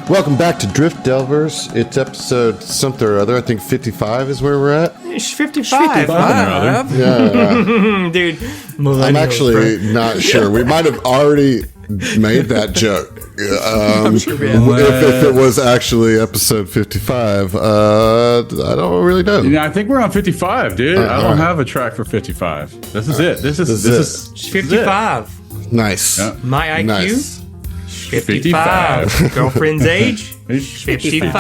Welcome back to Drift Delvers. It's episode something or other. I think 55 is where we're at. It's 55. Yeah. Dude. I'm actually not sure. We might have already made that joke. I'm sure we have. If it was actually episode 55, I don't really know. Yeah, I think we're on 55, dude. I don't have a track for 55. This is it. This is 55. Nice. Yeah. My IQ? Nice. 55. Girlfriend's age? 55.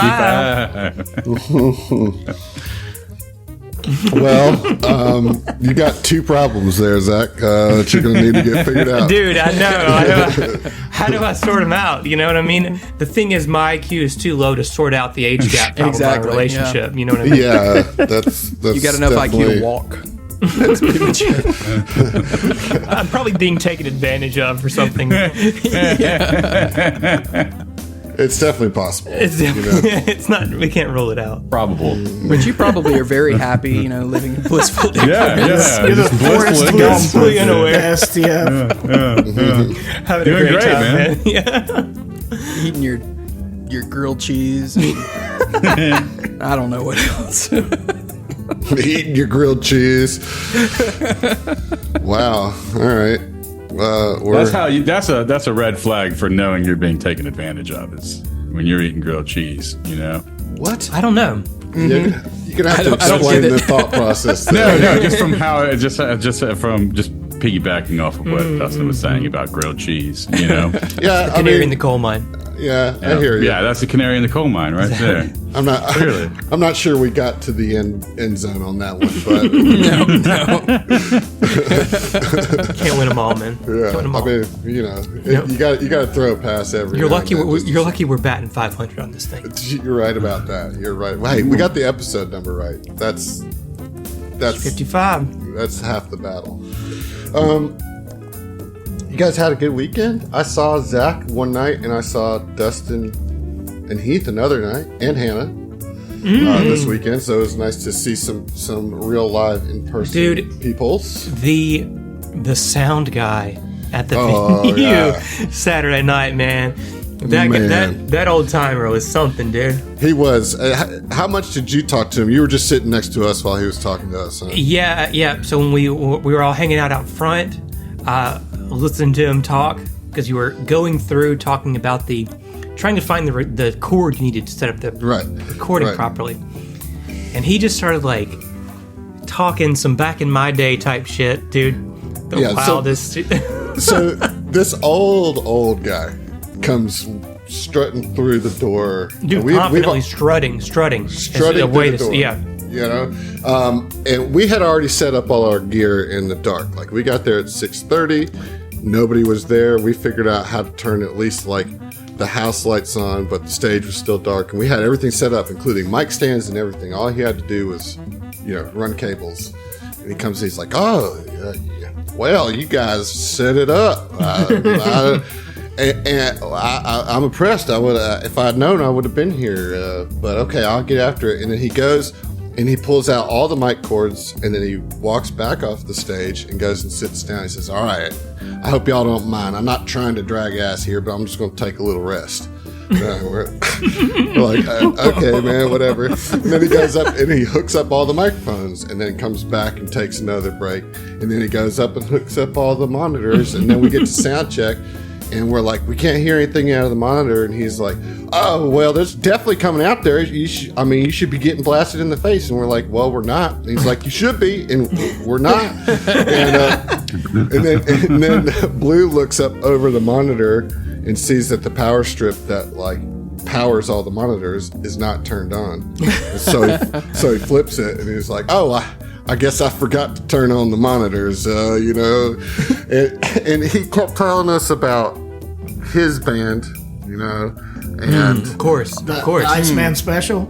Well, you got two problems there, Zach, that you're going to need to get figured out. Dude, I know. How do I sort them out? You know what I mean? The thing is, my IQ is too low to sort out the age gap problem in my relationship. Yeah. You know what I mean? Yeah, that's you got enough IQ to walk. That's pretty much it. I'm probably being taken advantage of or something. It's definitely possible. It's not. We can't rule it out. Probable. But you probably are very happy, living in blissful ignorance. You're the forest blissfully unaware. Having Doing a great time, man. Yeah. Eating your grilled cheese. I don't know what else. Eating your grilled cheese. Wow. All right. That's a red flag for knowing you're being taken advantage of. Is when you're eating grilled cheese. What? I don't know. You're gonna have to explain the thought process. No, just from how it just from piggybacking off of what Dustin was saying about grilled cheese. Yeah, the canary in the coal mine. Yeah, I hear you. Yeah, that's the canary in the coal mine right there. I'm not sure we got to the end zone on that one, but no. Can't win them all, man. Yeah, Can't win them all. I mean, you got to throw past every. You're lucky. You're lucky. We're batting 500 on this thing. You're right about that. You're right. Hey, we got the episode number right. That's 55. That's half the battle. You guys had a good weekend? I saw Zach one night, and I saw Dustin and Heath another night, and Hannah this weekend. So it was nice to see some real live in person peoples. The sound guy at the venue Saturday night, man. That old timer was something, dude. He was. How much did you talk to him? You were just sitting next to us while he was talking to us. Huh? Yeah. So when we were all hanging out front, listening to him talk, because you were going through talking about trying to find the chord you needed to set up the recording properly, and he just started talking some back in my day type shit, dude. The wildest. So this old guy comes strutting through the door, dude. Confidently strutting away the door. Yeah. And we had already set up all our gear in the dark. We got there at 6:30. Nobody was there. We figured out how to turn at least the house lights on, but the stage was still dark, and we had everything set up, including mic stands and everything. All he had to do was, run cables. And he comes, he's like, well, you guys set it up. And I'm impressed. I would, if I'd known, I would have been here. But okay, I'll get after it. And then he goes and he pulls out all the mic cords, and then he walks back off the stage and goes and sits down. He says, "All right, I hope y'all don't mind. I'm not trying to drag ass here, but I'm just going to take a little rest." We're like, okay, man, whatever. And then he goes up and he hooks up all the microphones, and then comes back and takes another break. And then he goes up and hooks up all the monitors, and then we get to sound check. And we're like, we can't hear anything out of the monitor. And he's like, oh, well, there's definitely coming out there. You should be getting blasted in the face. And we're like, well, we're not. And he's like, you should be. And we're not. And then Blue looks up over the monitor and sees that the power strip that powers all the monitors is not turned on. And so he flips it, and he's like, oh, I guess I forgot to turn on the monitors, and he kept telling us about his band, and of course, the Iceman Special.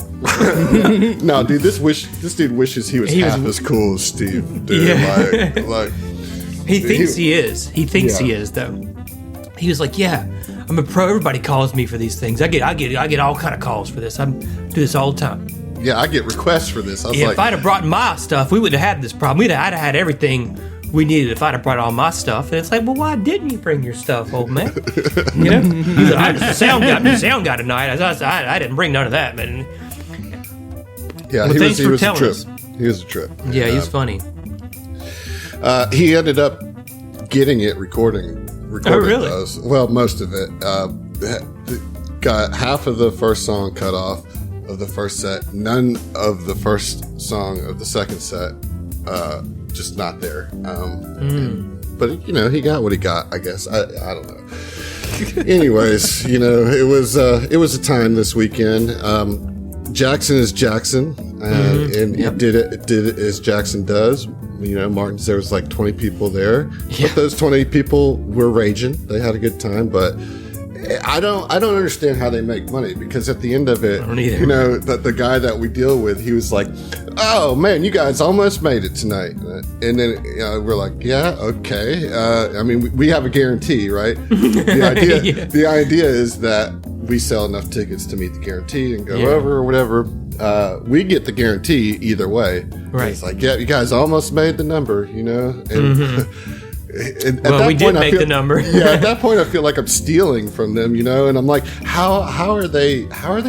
No, dude, this dude wishes he was as cool as Steve, dude. Yeah. He thinks he is. He thinks he is, though. He was like, yeah, I'm a pro. Everybody calls me for these things. I get all kind of calls for this. I do this all the time. Yeah, I get requests for this. I was if I'd have brought my stuff, we would have had this problem. I'd have had everything we needed if I'd have brought all my stuff. And it's like, well, why didn't you bring your stuff, old man? You know? He's like, I'm just the sound guy tonight. I didn't bring none of that, man. Yeah, Well, he thanks for was a telling trip. us. He was a trip. Yeah, And, he's funny. He ended up getting it recording really? those. Well, most of it. Got half of the first song cut off of the first set. None of the first song of the second set. Just not there. But he got what he got. I guess I don't know. Anyways, it was a time this weekend. Jackson is Jackson, and he did it as Jackson does. Martin, there was like 20 people there, but those 20 people were raging. They had a good time, but I don't understand how they make money, because at the end of it, I don't either. the guy that we deal with, he was like, "Oh man, you guys almost made it tonight," and then we're like, "Yeah, okay." I mean, we have a guarantee, right? The idea is that we sell enough tickets to meet the guarantee and go over or whatever. We get the guarantee either way. Right. It's like, yeah, you guys almost made the number, and. And Well, we did make the number. Yeah, at that point, I feel like I'm stealing from them, and I'm like, how are they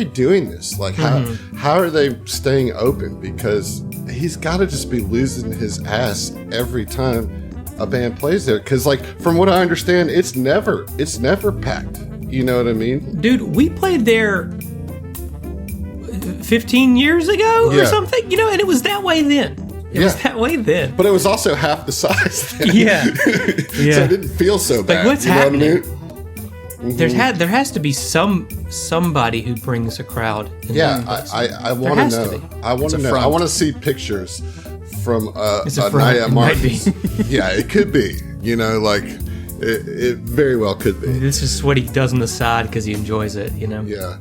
doing this? Like, how are they staying open? Because he's got to just be losing his ass every time a band plays there. Because, like, from what I understand, it's never packed. You know what I mean? Dude, we played there 15 years ago or something, and it was that way then. It was that way then. But it was also half the size then. Yeah. So it didn't feel so bad. Like, what's you happening? Know what I mean? There has to be somebody who brings a crowd. Yeah, I want has to to know. be. I want to know. front. I want to see pictures from It's a a front. night at It might Martin's. Yeah, it could be. Like it very well could be. This is what he does on the side because he enjoys it, Yeah.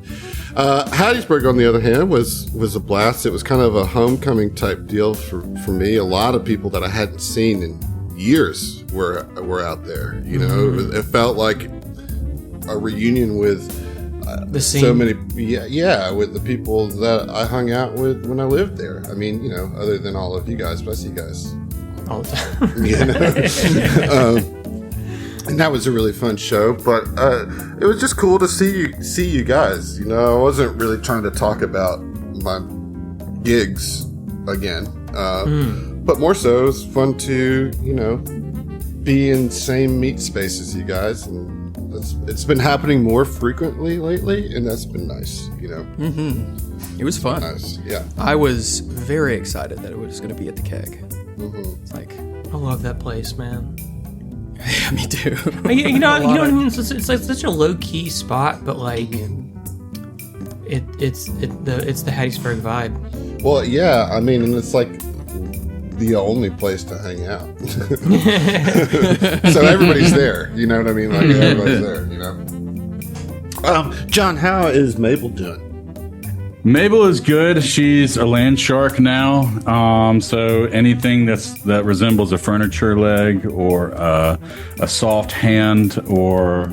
Hattiesburg, on the other hand, was a blast. It was kind of a homecoming type deal for me. A lot of people that I hadn't seen in years were out there. It felt like a reunion with The scene. so many. Yeah, with the people that I hung out with when I lived there. I mean, other than all of you guys, but I see you guys. All the time. And that was a really fun show, but it was just cool to see you guys. I wasn't really trying to talk about my gigs again, but more so, it was fun to be in the same meet space as you guys, and it's been happening more frequently lately, and that's been nice. It was fun. Nice, yeah. I was very excited that it was going to be at the Keg. It's like, I love that place, man. yeah, me too. You know what I mean? It's like such a low key spot, but like it's the Hattiesburg vibe. Well, yeah, I mean, and it's like the only place to hang out. So everybody's there, you know what I mean? Like, everybody's there, John, how is Mabel doing? Mabel is good. She's a land shark now. So anything that resembles a furniture leg or a soft hand or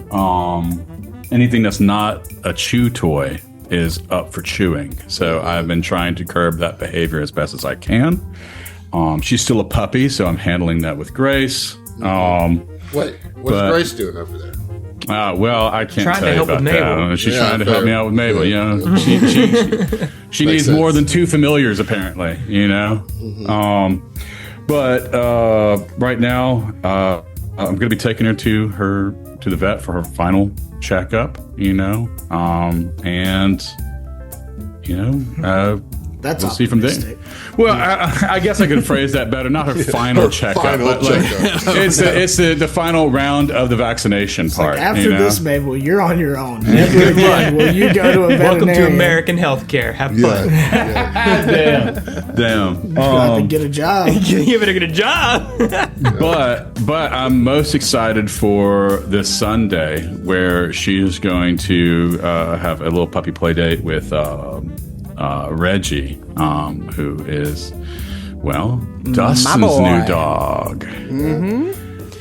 anything that's not a chew toy is up for chewing. So I've been trying to curb that behavior as best as I can. She's still a puppy, so I'm handling that with grace. What's Grace doing over there? Well, I can't Trying to tell you help with about Mabel. that. She's Yeah, trying to fair. help me out with Mabel. Good. She needs sense. more than two familiars, apparently. But right now, I'm going to be taking her to the vet for her final checkup. That's we'll see from there. optimistic. Well, I guess I could phrase that better. Not her final checkup, final but like, checkup. it's the final round of the vaccination part. After this, Mabel, you're on your own. Never again will you go to a Welcome to veterinarian. American healthcare. Have fun. Damn. Have to get a job. You better get a job. But I'm most excited for this Sunday where she is going to have a little puppy play date with Reggie, who is, Dustin's boy. new dog.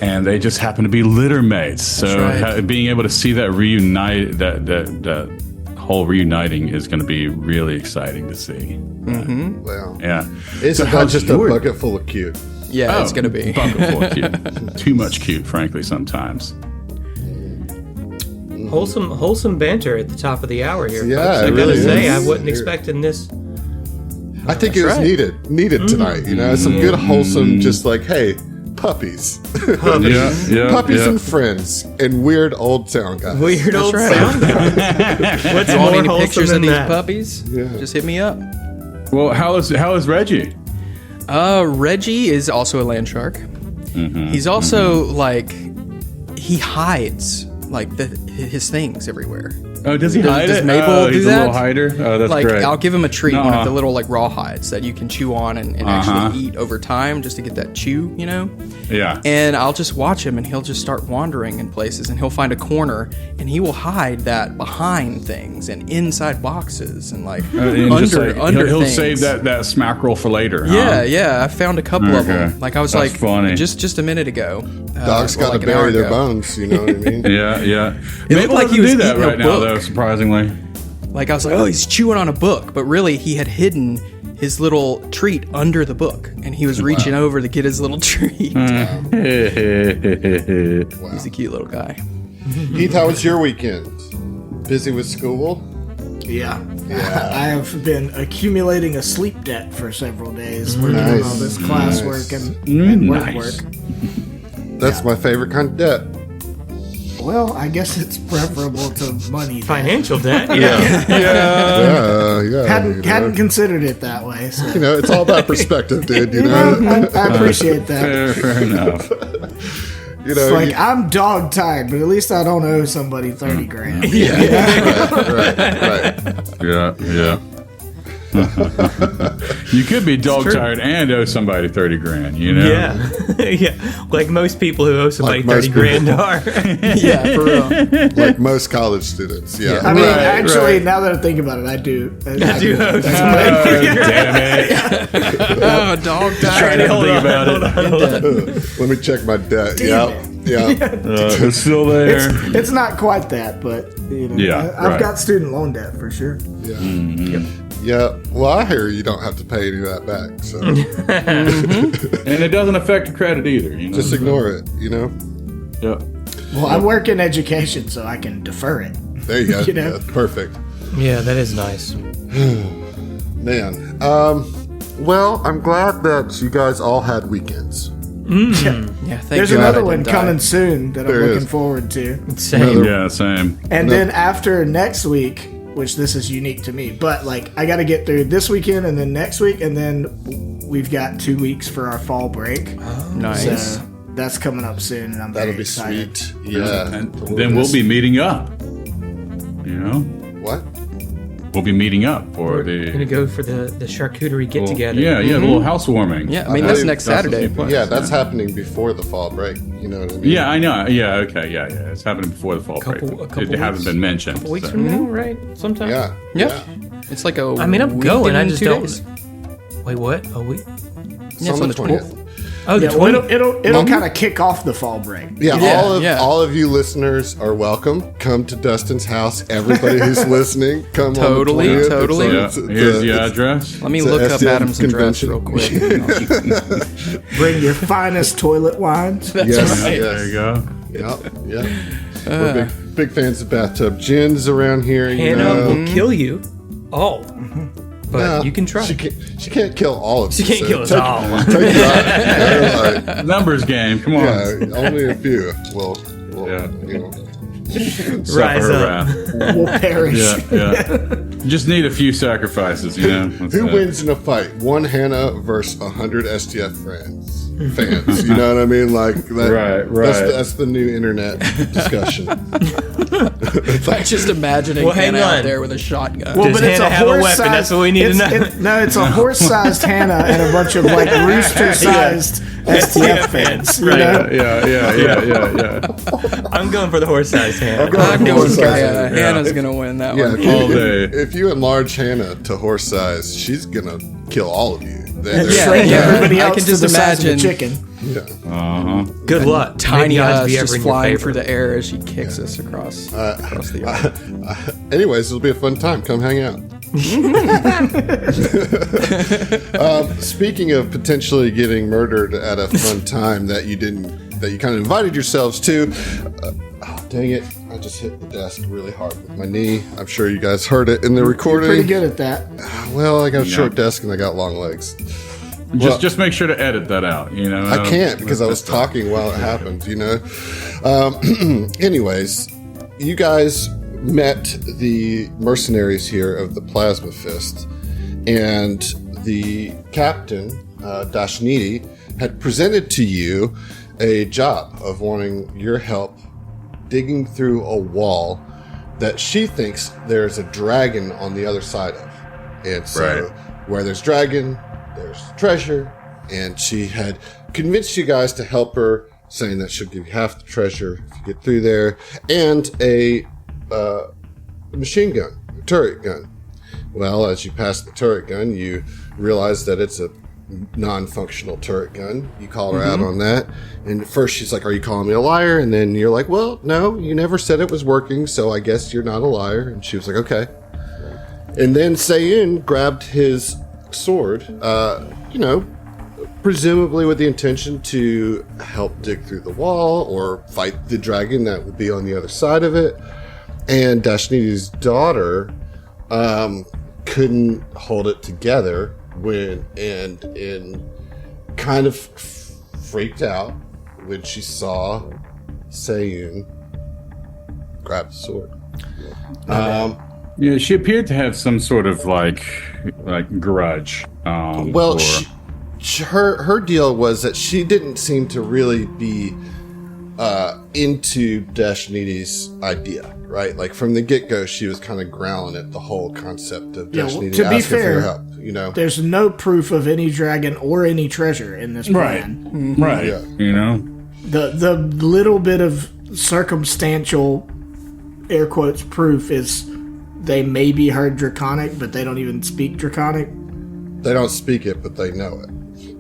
And they just happen to be litter mates. So right. Being able to see that reunite, that whole reuniting is going to be really exciting to see. Well, Yeah. it's So not how's just your- a bucket full of cute. Yeah, it's gonna be. bucket full of cute. Too much cute, frankly, sometimes. Wholesome banter at the top of the hour here. Yeah, folks. I it gotta really say, is. I wasn't expecting this. I think it was needed tonight. You know, some good wholesome, just like, hey, puppies, puppies and friends, and weird old town guys. Weird old sound. What's You want more any wholesome pictures than of these that? puppies? Yeah. Just hit me up. Well, how is Reggie? Reggie is also a land shark. He's also like, he hides like his things everywhere. Oh, does he hide Does it? Mabel do he's that? a little hider. Oh, that's Like, great. I'll give him a treat, one Nuh-uh. of the little like raw hides that you can chew on and actually eat over time, just to get that chew, you know. Yeah. And I'll just watch him, and he'll just start wandering in places, and he'll find a corner, and he will hide that behind things and inside boxes and like And just under he'll things. save that smackerel for later. Huh? Yeah. I found a couple of them. Okay. Like I was That's like, funny. just a minute ago. Dogs got to like an hour bury their ago. bones. You know what I mean? Yeah. It Mabel looked like he doesn't was do that eating a right now, book. though. Surprisingly. Like I was like, oh, he's chewing on a book, but really he had hidden his little treat under the book, and he was reaching over to get his little treat. He's a cute little guy. Heath, how was your weekend? Busy with school? Yeah. I have been accumulating a sleep debt for several days, working on all this classwork and work. That's my favorite kind of debt. Well, I guess it's preferable to money. debt. Financial debt. Yeah. Hadn't considered it that way. So. You know, it's all about perspective, dude. You know, I appreciate that. Fair enough. you know, It's like, I'm dog tired, but at least I don't owe somebody 30 grand. right. Yeah. You could be dog tired and owe somebody 30 grand, you know? Yeah. Like most people who owe somebody Like most 30 grand are. Yeah, for real. Like most college students. Yeah. I mean, Right, actually, right. now that I think about it, I do. I do owe Damn it. Oh, dog Trying tired. to think about it. Let me check my debt. Damn Yeah. It's still there. It's not quite that, but you know, Yeah, I've right. got student loan debt for sure. Yeah. Well, I hear you don't have to pay any of that back. So And it doesn't affect your credit either, you know? just ignore it, you know? Yeah. Well, I work in education, so I can defer it. There you go. You know? Yeah, perfect. Yeah, that is nice. Man. Well, I'm glad that you guys all had weekends. Yeah, thank There's God another I one didn't die. coming soon that There I'm looking is. forward to. Same. Yeah, same. And then after next week, which this is unique to me, but like I got to get through this weekend and then next week, and then we've got 2 weeks for our fall break. Nice. So that's coming up soon, and I'm That'll very be excited. sweet. Yeah. And then we'll be meeting up. You know? What? We'll be meeting up for We're going to go for the charcuterie get together. Yeah, the little housewarming. Yeah, I mean, that's believe next That's Saturday. the place. Yeah, that's happening before the fall break. You know what I mean? Yeah, I know. Yeah, okay, yeah. It's happening before the fall break. A couple It hasn't weeks. been mentioned. A couple weeks so. from now, right? Sometime. Yeah. Yeah. It's like a I mean, I'm week going. I and just 2 don't. days. Wait, what? A week? It's on the 20th. Oh, the Yeah, well, 20th. it'll kind of kick off the fall break. Yeah, Yeah, all of you listeners are welcome. Come to Dustin's house. Everybody who's listening, come Totally, on the 20th. totally. Yeah, here's the it's- address. Let me It's a look up SDM Adam's address convention. real quick. Bring your finest toilet wines. Yes, right. yes. There you go. Yep. We're big fans of bathtub gins around here. You Hannah know. will kill you all. But No, you can try. She can't kill all of She you. can't so kill us take- all. Take it out. You know, like, Numbers game. Come on. yeah, only a few will Yeah. you know. Suffer Rise her up. wrath. Will perish. Yeah. Just need a few sacrifices, you know. That's Who it. wins in a fight? One Hannah versus 100 STF fans. You know what I mean? Like that, Right. That's the new internet discussion. I'm just imagining Well, hang Hannah out on. there with a shotgun. Does Hannah have a weapon? That's what we need to know. No, it's a horse-sized Hannah and a bunch of like rooster-sized STF fans. You know? Yeah. I'm going for the horse-sized Hannah. I'm going horse with size. Hannah's gonna win that Yeah, one. All day. if you enlarge Hannah to horse size, she's gonna kill all of you. Yeah, Shrink yeah. everybody I else can to just the size of a imagine chicken. Yeah. Good luck. Tiny May the odds us be ever just in your flying favor. through the air as she kicks us across the yard. Anyways, it'll be a fun time. Come hang out. Speaking of potentially getting murdered at a fun time that you kind of invited yourselves to. Oh, dang it. I just hit the desk really hard with my knee. I'm sure you guys heard it in the recording. You're pretty good at that. Well, I got a short desk and I got long legs. Just make sure to edit that out. I can't because I was talking while it happened. Anyways, you guys met the mercenaries here of the Plasma Fist, and the captain, Dashnidi, had presented to you a job of wanting your help digging through a wall that she thinks there's a dragon on the other side of. And so where there's dragon, there's treasure, and she had convinced you guys to help her, saying that she'll give you half the treasure if you get through there, and a machine gun, a turret gun. Well, as you pass the turret gun, you realize that it's a non-functional turret gun. You call her out on that, and at first she's like, "Are you calling me a liar?" And then you're like, "Well, no, you never said it was working, so I guess you're not a liar." And she was like, "Okay." And then Sayun grabbed his sword, presumably with the intention to help dig through the wall or fight the dragon that would be on the other side of it. And Dashnidi's daughter couldn't hold it together and kind of freaked out when she saw Sayun grab the sword. Yeah, she appeared to have some sort of like grudge. Her deal was that she didn't seem to really be into Dashnidi's idea, right? Like from the get-go, she was kind of growling at the whole concept of Dashnidi to be asking for fair, help. There's no proof of any dragon or any treasure in this plan. Right. Yeah. The little bit of circumstantial air quotes proof is they maybe heard Draconic, but they don't even speak Draconic. They don't speak it, but they know it,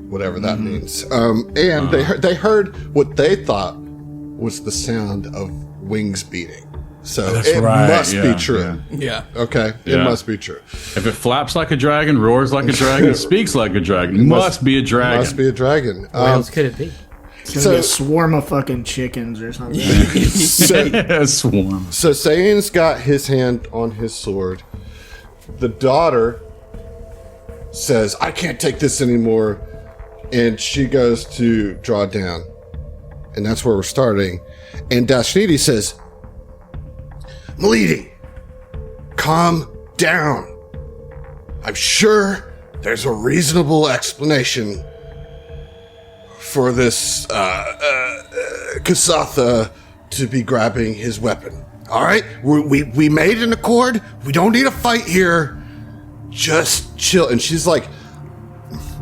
whatever that means. And they heard what they thought was the sound of wings beating. So it must be true. Yeah. Okay, it must be true. If it flaps like a dragon, roars like a dragon, speaks like a dragon, it must be a dragon. Must be a dragon. What else could it be? It's gonna be a swarm of fucking chickens or something. A swarm. So Sayun's got his hand on his sword. The daughter says, "I can't take this anymore," and she goes to draw down. And that's where we're starting. And Dashnidi says, "Milady, calm down. I'm sure there's a reasonable explanation for this Kasatha to be grabbing his weapon. All right? We made an accord. We don't need a fight here. Just chill." And she's like,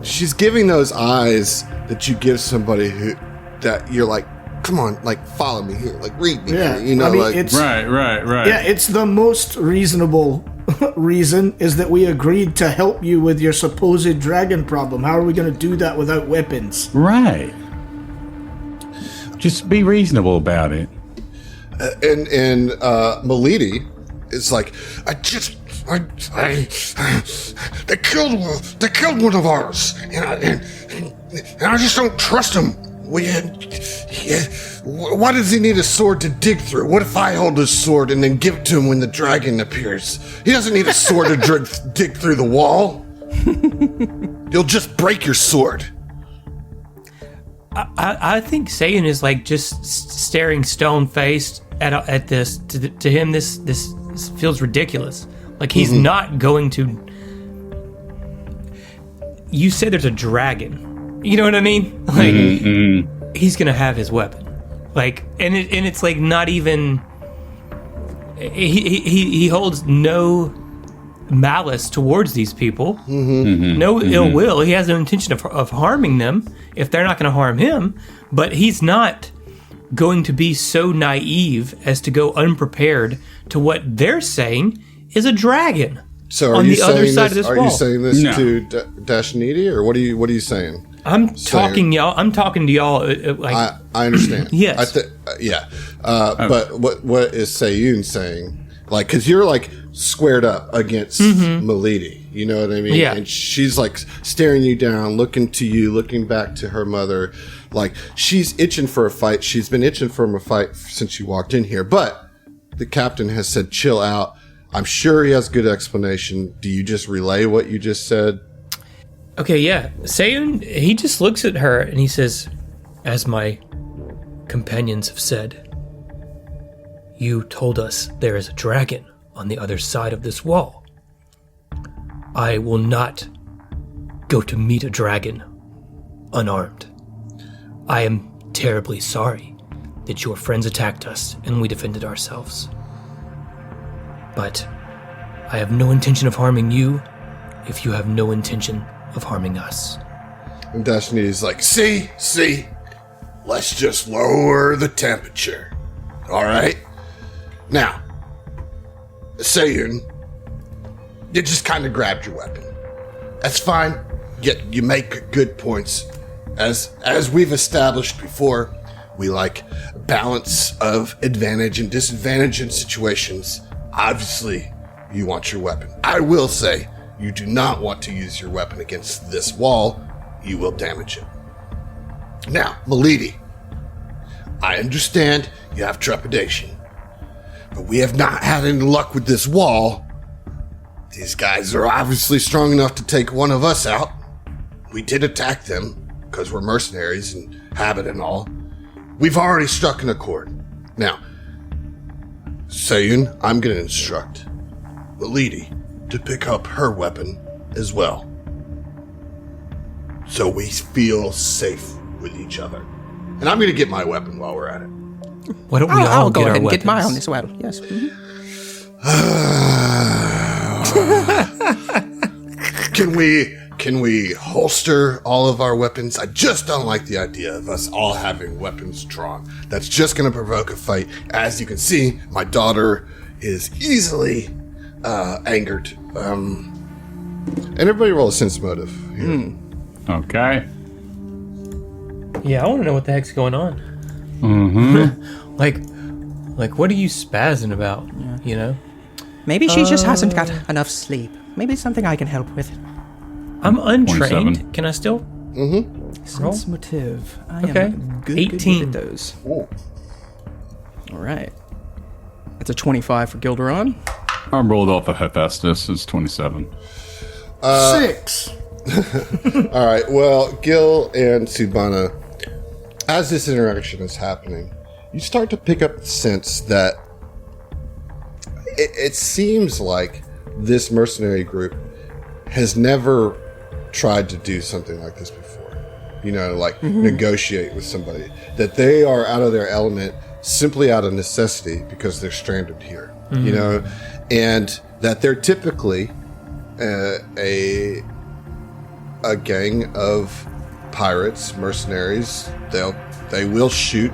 she's giving those eyes that you give somebody that you're like, "Come on, like follow me here, like read me." Yeah, here, it's Right. Yeah, it's the most reasonable reason is that we agreed to help you with your supposed dragon problem. How are we going to do that without weapons? Right. Just be reasonable about it. And Milady is like, they killed one of ours, and I just don't trust him. Why does he need a sword to dig through? What if I hold his sword and then give it to him when the dragon appears? He doesn't need a sword to dig through the wall. You'll just break your sword. I think Sayun is like just staring stone-faced at this. To him, this feels ridiculous. Like he's not going to. You said there's a dragon. You know what I mean? Like he's gonna have his weapon. Like and it's like not even. He holds no malice towards these people. No ill will. He has no intention of harming them if they're not going to harm him. But he's not going to be so naive as to go unprepared to what they're saying is a dragon. So on the other side of this wall. Are you saying this to Dashnidi, or what are you saying? I'm talking to y'all. I understand. Yes. But what is Sayun saying? Like, because you're like, squared up against Milady. You know what I mean? Yeah. And she's like staring you down, looking to you, looking back to her mother. Like she's itching for a fight. She's been itching for a fight since you walked in here. But the captain has said, chill out. I'm sure he has good explanation. Do you just relay what you just said? Okay, yeah. Sayun, he just looks at her and he says, as my companions have said, you told us there is a dragon on the other side of this wall. I will not go to meet a dragon unarmed. I am terribly sorry that your friends attacked us and we defended ourselves. But I have no intention of harming you if you have no intention of harming us. And Dashni's like, see, let's just lower the temperature. All right? Now, Sayun, you just kind of grabbed your weapon. That's fine. Yet you make good points. As we've established before, we like balance of advantage and disadvantage in situations. Obviously, you want your weapon. I will say, you do not want to use your weapon against this wall. You will damage it. Now, Milady, I understand you have trepidation, but we have not had any luck with this wall. These guys are obviously strong enough to take one of us out. We did attack them because we're mercenaries and habit and all. We've already struck an accord. Now, Sayun, I'm going to instruct Milady to pick up her weapon as well, so we feel safe with each other. And I'm going to get my weapon while we're at it. Why don't we all I'll go get ahead our and weapons? get mine as well. Yes. Can we holster all of our weapons? I just don't like the idea of us all having weapons drawn. That's just going to provoke a fight. As you can see, my daughter is easily angered. And everybody roll a sense motive here. Okay. Yeah, I want to know what the heck's going on. Mm-hmm. like, what are you spazzing about? Yeah. You know? Maybe she just hasn't got enough sleep. Maybe it's something I can help with. I'm untrained. 27. Can I still? Roll? Sense motive. I Okay. am good 18. at those. Ooh. All right. That's a 25 for Gilderon. I rolled off of Hephaestus. It's 27. 6. All right. Well, Gil and Subana, as this interaction is happening, you start to pick up the sense that it seems like this mercenary group has never tried to do something like this before. You know, like negotiate with somebody. That they are out of their element simply out of necessity because they're stranded here. You know, and that they're typically a gang of pirates, mercenaries. They will shoot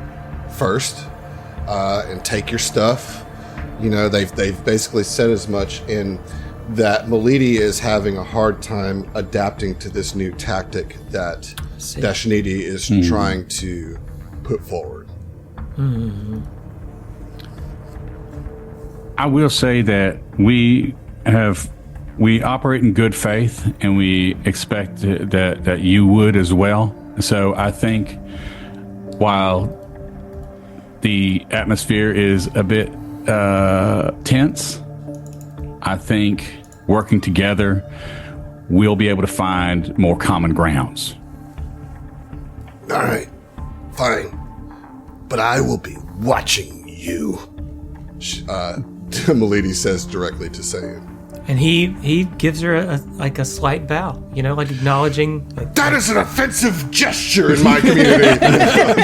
first and take your stuff. You know, they've basically said as much, in that Milady is having a hard time adapting to this new tactic that Dashnidi is trying to put forward. I will say that we operate in good faith, and we expect that you would as well. So I think while the atmosphere is a bit tense, I think working together, we'll be able to find more common grounds. All right, fine. But I will be watching you, Milady says directly to Sayun. And he gives her a slight bow, you know, like acknowledging. Like, That is an offensive gesture in my community. I'm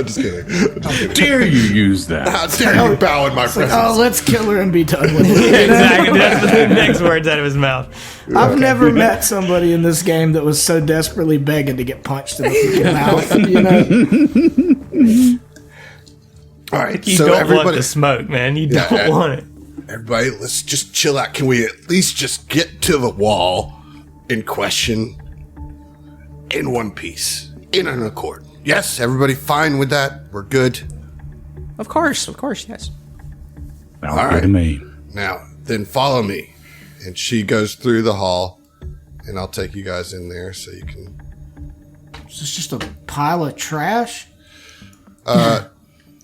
just kidding. Dare you use that? How dare you bow in my presence? Oh, let's kill her and be done with it. exactly. That's the next words out of his mouth. I've never met somebody in this game that was so desperately begging to get punched in the freaking mouth, you know? All right, You so don't everybody, want the smoke, man. You don't want it. everybody, let's just chill out. Can we at least just get to the wall in question in one piece, in an accord? Yes, everybody fine with that? We're good? Of course, yes. Sounds good to me. Now, then follow me. And she goes through the hall, and I'll take you guys in there so you can... Is this just a pile of trash?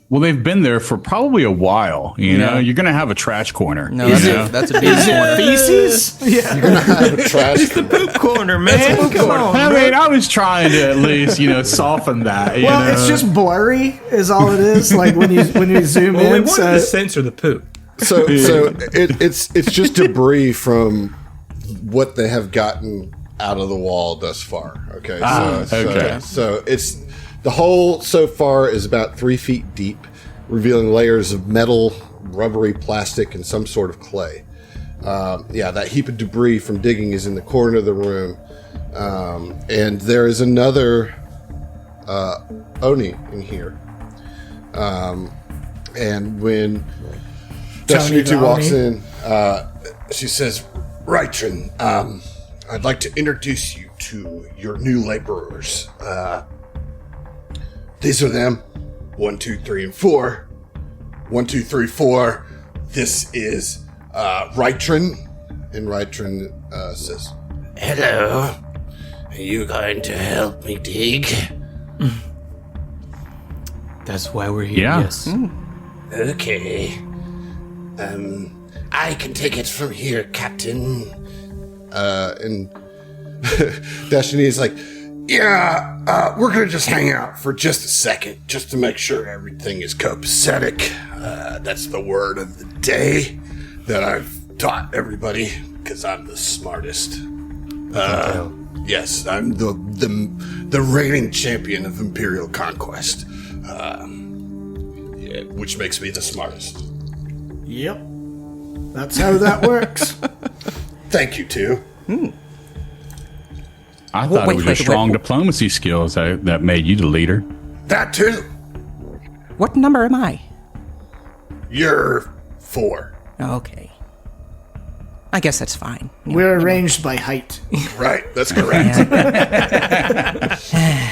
Well, they've been there for probably a while. You know, you're going to have a trash corner. No, that's a big corner. Feces? Yeah. You're going to have a trash... It's the poop corner, man. Come on. I mean, I was trying to at least, soften that. Well, you know? it's just blurry, is all it is. Like when you zoom Well, we in. wanted to censor the poop. So it's just debris from what they have gotten out of the wall thus far. Okay. So it's the hole so far is about 3 feet deep, revealing layers of metal, rubbery plastic, and some sort of clay. That heap of debris from digging is in the corner of the room, and there is another Oni in here. And when Destiny 2 walks in, she says, Rytron, I'd like to introduce you to your new laborers. These are them. 1, 2, 3, and 4. 1, 2, 3, 4. This is Rytron. And Rytron says, Hello. Are you going to help me dig? That's why we're here. Yeah. Yes. Okay. I can take it from here, Captain. and Destiny's like, we're going to just hang out for just a second, just to make sure everything is copacetic. That's the word of the day that I've taught everybody, because I'm the smartest. Yes, I'm the reigning champion of Imperial Conquest, which makes me the smartest. Yep. That's how that works. Thank you, too. I thought it was your strong diplomacy skills that made you the leader. That, too. What number am I? You're 4. Okay. I guess that's fine. We're arranged by height. Right, that's correct.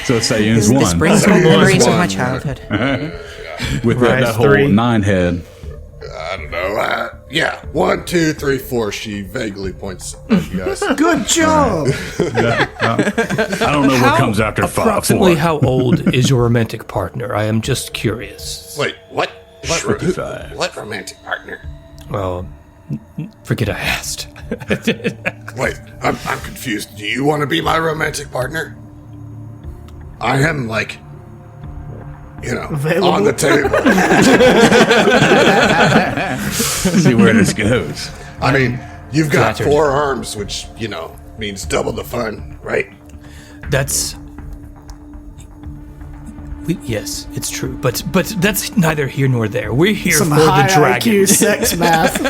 So Saiyans This 1. brings back memories of my one. childhood. With that whole 3. 9 head. I don't know. 1, 2, 3, 4. She vaguely points at you guys. Good job. I don't know what comes after 5. Approximately 4. how old is your romantic partner? I am just curious. Wait, what? What romantic partner? Well, forget I asked. Wait, I'm confused. Do you want to be my romantic partner? I am, Available. on the table. Let's see where this goes. I mean, you've got Flattered. 4 arms, which, means double the fun, right? That's... yes, it's true. But that's neither here nor there. We're here Some for high the dragon. IQ sex math.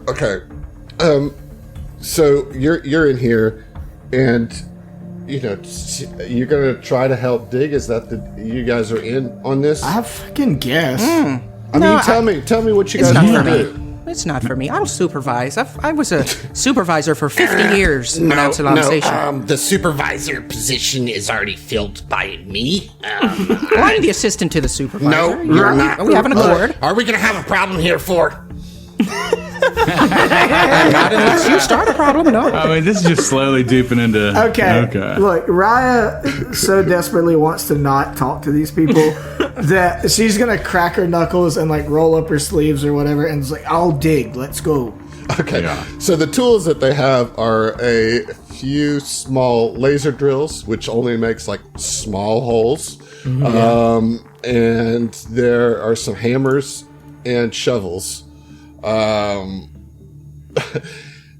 Okay. So you're in here, and you're gonna try to help dig. Is that you guys are in on this? I fucking guess. I mean, tell me what you It's guys not for want to me. do. It's not for me. I'll supervise. I was a supervisor for 50 years when I was on station. The supervisor position is already filled by me. Well, I'm the assistant to the supervisor. No, you're not. We have an accord. Are we going to have a problem here for? Not unless you start a problem, no. I mean, this is just slowly deeping into... Okay. Look, Raya so desperately wants to not talk to these people that she's gonna crack her knuckles and roll up her sleeves or whatever, and it's like, I'll dig. Let's go. Okay. So the tools that they have are a few small laser drills, which only makes small holes, and there are some hammers and shovels.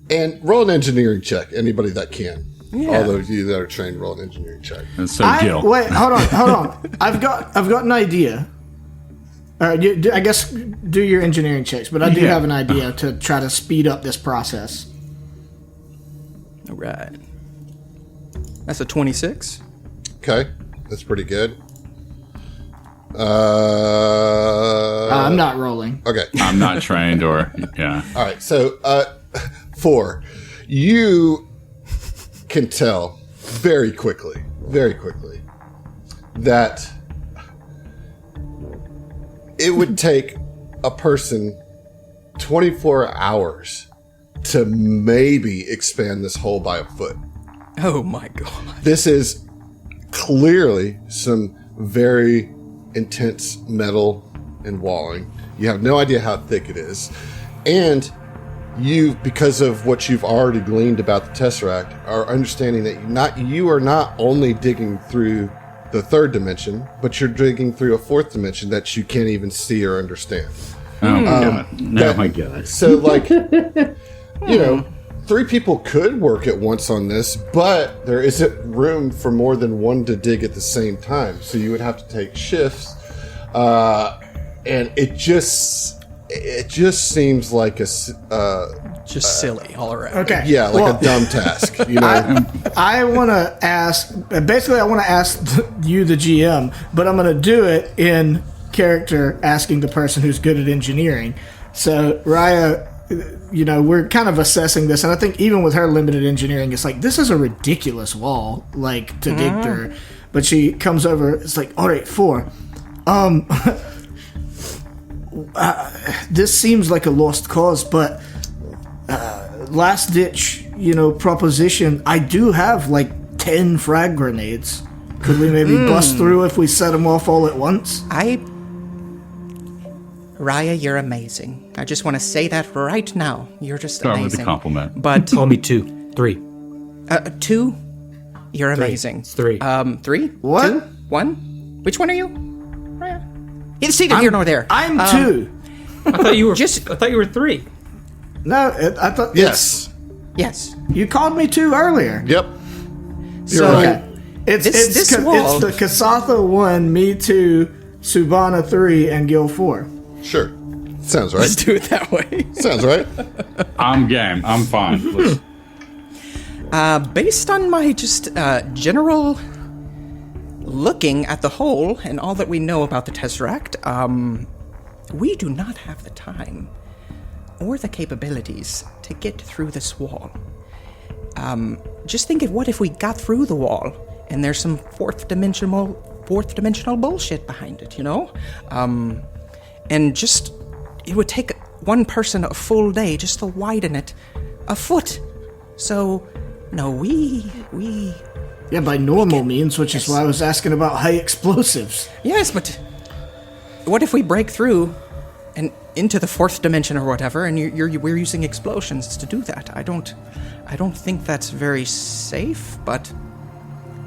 And roll an engineering check. Anybody that can. All those of you that are trained, roll an engineering check. And so Gil. Wait, hold on. I've got an idea. All right, I guess do your engineering checks, but I do have an idea to try to speed up this process. All right. That's a 26. Okay, that's pretty good. I'm not rolling. Okay. I'm not trained or... Yeah. All right. So, 4. You can tell very quickly, it would take a person 24 hours to maybe expand this hole by a foot. Oh my god. This is clearly some very intense metal and walling. You have no idea how thick it is. And you, because of what you've already gleaned about the Tesseract, are understanding that you are not only digging through the third dimension, but you're digging through a fourth dimension that you can't even see or understand. Oh my god. Oh my god. So, like, you know, 3 people could work at once on this, but there isn't room for more than one to dig at the same time. So you would have to take shifts, and it just seems like Just silly all around. Okay. yeah, like a dumb task. You know, I want to ask. Basically, I want to ask you, the GM, but I'm going to do it in character, asking the person who's good at engineering. So, Raya, you know, we're kind of assessing this, and I think even with her limited engineering, it's like, this is a ridiculous wall, like, to dig through. But she comes over, it's like, all right, 4. This seems like a lost cause, but last ditch, you know, proposition. I do have like 10 frag grenades. Could we maybe bust through if we set them off all at once? Raya, you're amazing. I just want to say that right now. You're just Start amazing. with a compliment. But Call me 2, 3. 2, you're amazing. It's 3. 3? What? 2? 1? Which one are you? Raya? It's neither here nor there. I'm 2. I thought you were. just- I thought you were 3. No, I thought yes. Yes. you called me 2 earlier. Yep. So right. It's This wall- it's the Kasatha 1, me 2, Subana 3, and Gil 4. Sure. Sounds right. Let's do it that way. Sounds right. I'm game. I'm fine. Let's- based on my just general looking at the hole and all that we know about the Tesseract, we do not have the time or the capabilities to get through this wall. Just think of what if we got through the wall and there's some fourth dimensional bullshit behind it, you know? And just, it would take one person a full day just to widen it a foot. So, no, we Yeah, by normal means, which is why I was asking about high explosives. yes, but what if we break through and into the fourth dimension or whatever, and we're using explosions to do that? I don't think that's very safe, but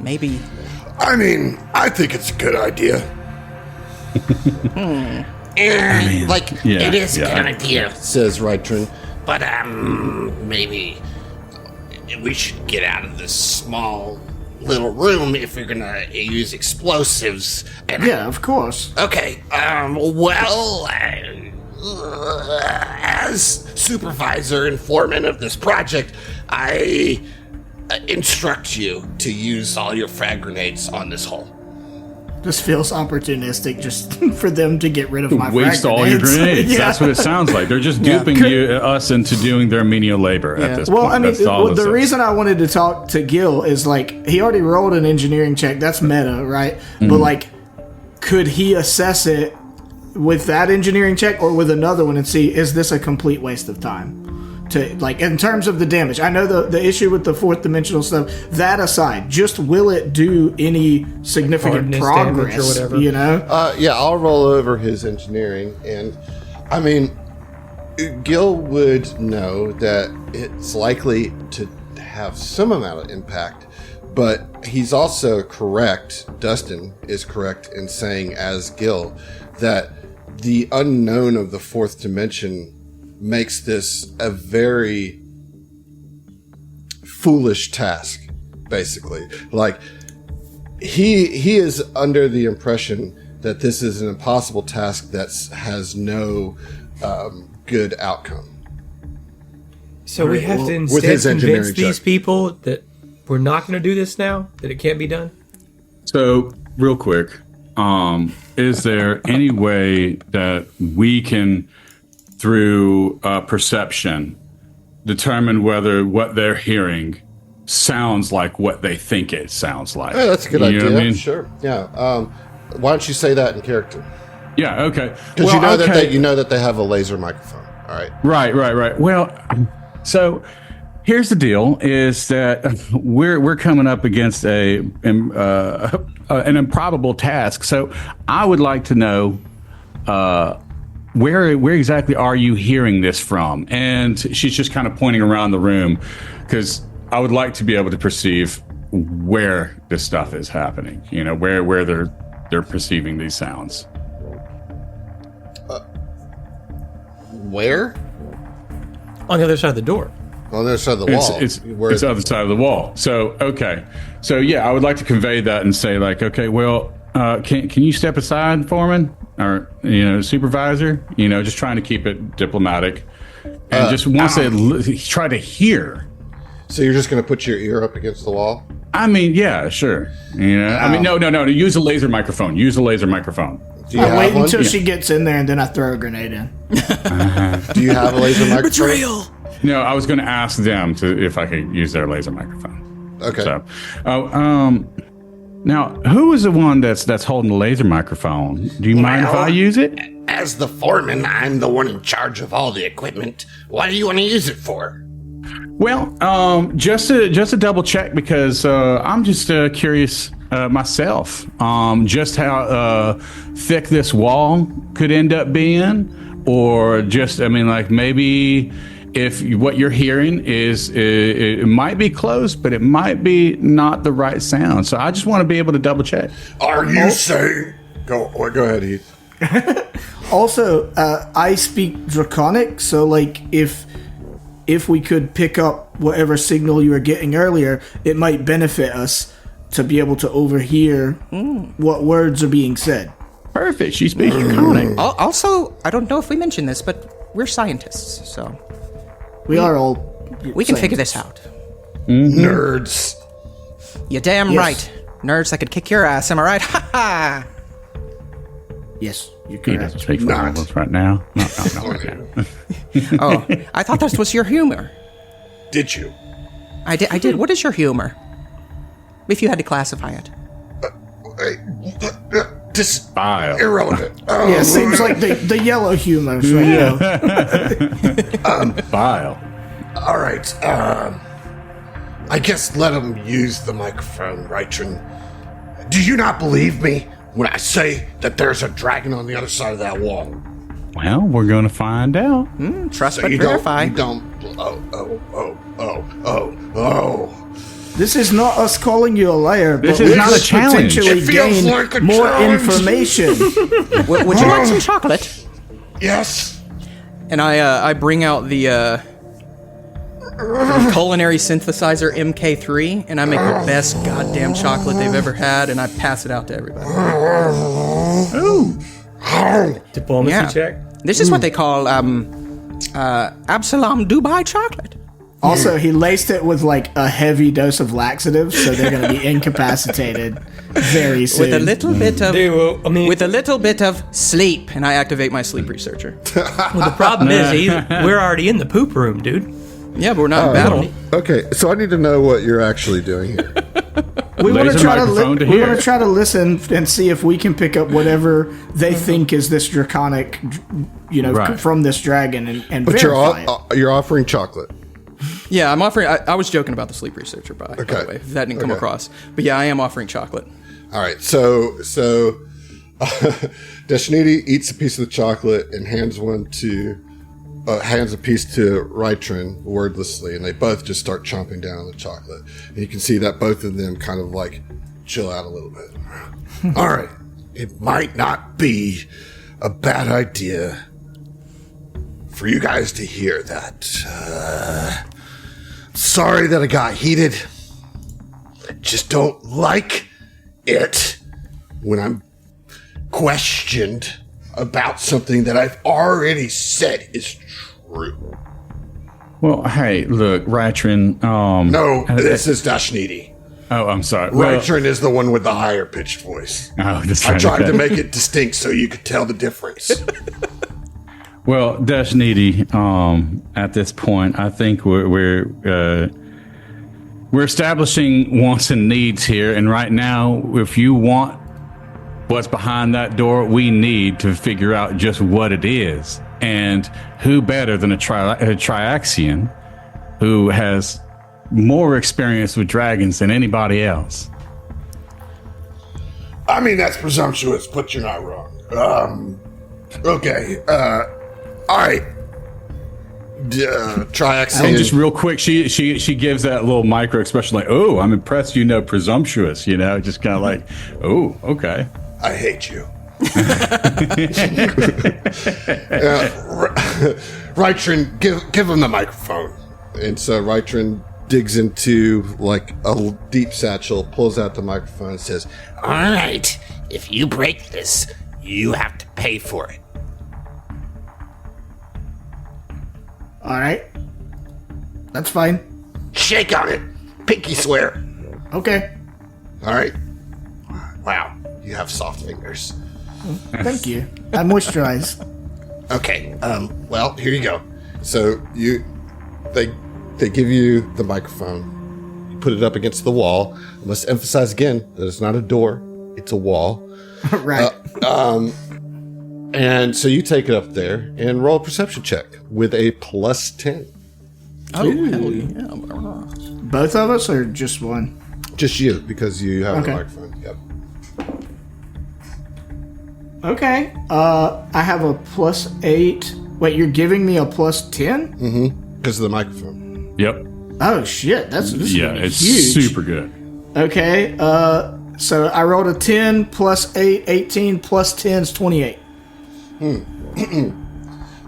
maybe. I mean, I think it's a good idea. It is a good idea, Says Rytrin. but maybe we should get out of this small little room if we're gonna use explosives. And Yeah, of course. okay, as supervisor and foreman of this project, I instruct you to use all your frag grenades on this hole. This feels opportunistic just for them to get rid of my Waste frag all your grenades. grenades. Yeah. That's what it sounds like. They're just duping us into doing their menial labor at this Well, point. I mean, That's all this the is. reason I wanted to talk to Gil is like he already rolled an engineering check. That's meta, right? But like, could he assess it with that engineering check or with another one and see is this a complete waste of time? To like in terms of the damage, I know the issue with the fourth dimensional stuff. That aside, just will it do any significant Hardness damage or progress? whatever. You know, Yeah, I'll roll over his engineering, and I mean, Gil would know that it's likely to have some amount of impact, but he's also correct. Dustin is correct in saying, as Gil, that the unknown of the fourth dimension makes this a very foolish task, basically. Like, he is under the impression that this is an impossible task that has no good outcome. So we have to with instead his engineering convince these check. people that we're not going to do this now, that it can't be done? So, real quick, is there any way that we can, through perception, determine whether what they're hearing sounds like what they think it sounds like? Yeah, that's a good You idea. know what I mean? Sure. Yeah. Why don't you say that in character? Yeah. Okay. Because you know that they have a laser microphone. All right. Right. Well, so here's the deal: is that we're coming up against an improbable task. So I would like to know where exactly are you hearing this from? And she's just kind of pointing around the room because I would like to be able to perceive where this stuff is happening. You know, where they're perceiving these sounds. Where? On the other side of the door. On the other side of the wall. It's the other side of the wall. So, okay. So, yeah, I would like to convey that and say, like, okay, well, can you step aside, Foreman? Or, supervisor? Just trying to keep it diplomatic. And just once they try to hear. So you're just going to put your ear up against the wall? I mean, yeah, sure. No. Use a laser microphone. I wait until she gets in there, and then I throw a grenade in. Do you have a laser microphone? Betrayal! No, I was going to ask them if I could use their laser microphone. Okay. So, now, who is the one that's holding the laser microphone? Do you mind if I use it? As the foreman, I'm the one in charge of all the equipment. What do you want to use it for? Well, just to double check because I'm just curious myself, just how thick this wall could end up being, or just maybe if what you're hearing is it might be close, but it might be not the right sound. So I just want to be able to double check. Are you saying? Go ahead, Heath. Also, I speak Draconic, so if we could pick up whatever signal you were getting earlier, it might benefit us to be able to overhear what words are being said. Perfect. She speaks Draconic. Also, I don't know if we mentioned this, but we're scientists, so we are all. We can figure this out. Mm-hmm. Nerds. You're damn right. Nerds that could kick your ass, am I right? Ha ha! Yes, you're He correct. doesn't speak for all of us right now. No, right now. Oh, I thought that was your humor. Did you? I did. What is your humor? If you had to classify it. Just Bile. irrelevant. Yeah, seems like the yellow humors right now. Bile. All right. I guess let him use the microphone, Rytron. Do you not believe me when I say that there's a dragon on the other side of that wall? Well, we're going to find out. Trust So but you verify. don't. Oh. This is not us calling you a liar, but This we is not could a challenge. potentially It feels gain like a more challenge. information. Would you like some chocolate? Yes. And I bring out the culinary synthesizer MK3, and I make the best goddamn chocolate they've ever had, and I pass it out to everybody. Ooh. Diplomacy Yeah. check. This is what they call Absalom Dubai chocolate. Also, he laced it with a heavy dose of laxative, so they're going to be incapacitated very soon. With a little bit of Dude, well, with a little bit of sleep, and I activate my sleep researcher. Well, the problem is, we're already in the poop room, dude. Yeah, but we're not in battle. Okay, so I need to know what you're actually doing here. We want to Laser try microphone to we hear. want to try to listen and see if we can pick up whatever they think is this draconic, Right. from this dragon and But verify it. you're offering chocolate. Yeah, I'm offering. I was joking about the sleep researcher, by the Okay. way, if that didn't come Okay. across. But yeah, I am offering chocolate. All right, so Deshnidi eats a piece of the chocolate and hands a piece to Rytron wordlessly, and they both just start chomping down on the chocolate. And you can see that both of them kind of chill out a little bit. All right. It might not be a bad idea for you guys to hear that. Sorry that I got heated. I just don't like it when I'm questioned about something that I've already said is true. Well, hey, look, Rytron. No, this is Dashnidi. Oh, I'm sorry. Well, Rytron is the one with the higher pitched voice. oh, that's I right, tried okay. to make it distinct so you could tell the difference. Well, Deshnidi, at this point, I think we're establishing wants and needs here, and right now, if you want what's behind that door, we need to figure out just what it is. And who better than a Triaxian who has more experience with dragons than anybody else? I mean, that's presumptuous, but you're not wrong. Okay. All right. Triaxian. And just real quick, she gives that little micro expression like, "Oh, I'm impressed. You know, presumptuous." You know, just kind of like, "Oh, okay." I hate you. Rytrin, give him the microphone. And so Rytrin digs into like a deep satchel, pulls out the microphone, and says, All right, if you break this, you have to pay for it. All right. That's fine. Shake on it. Pinky swear. Okay. All right. Wow, you have soft fingers. Thank you. I moisturized. Okay. Well, here you go. So they give you the microphone. You put it up against the wall. I must emphasize again that it's not a door; it's a wall. Right. And so you take it up there and roll a perception check with a +10. Oh, hell yeah. Both of us or just one? Just you, because you have Okay. a microphone. Yep. Okay. I have a +8. Wait, you're giving me a +10? Because of the microphone. Yep. Oh shit, this is Yeah, gonna be it's huge. super good. Okay. So I rolled a 10 +8, 18 +10 is 28.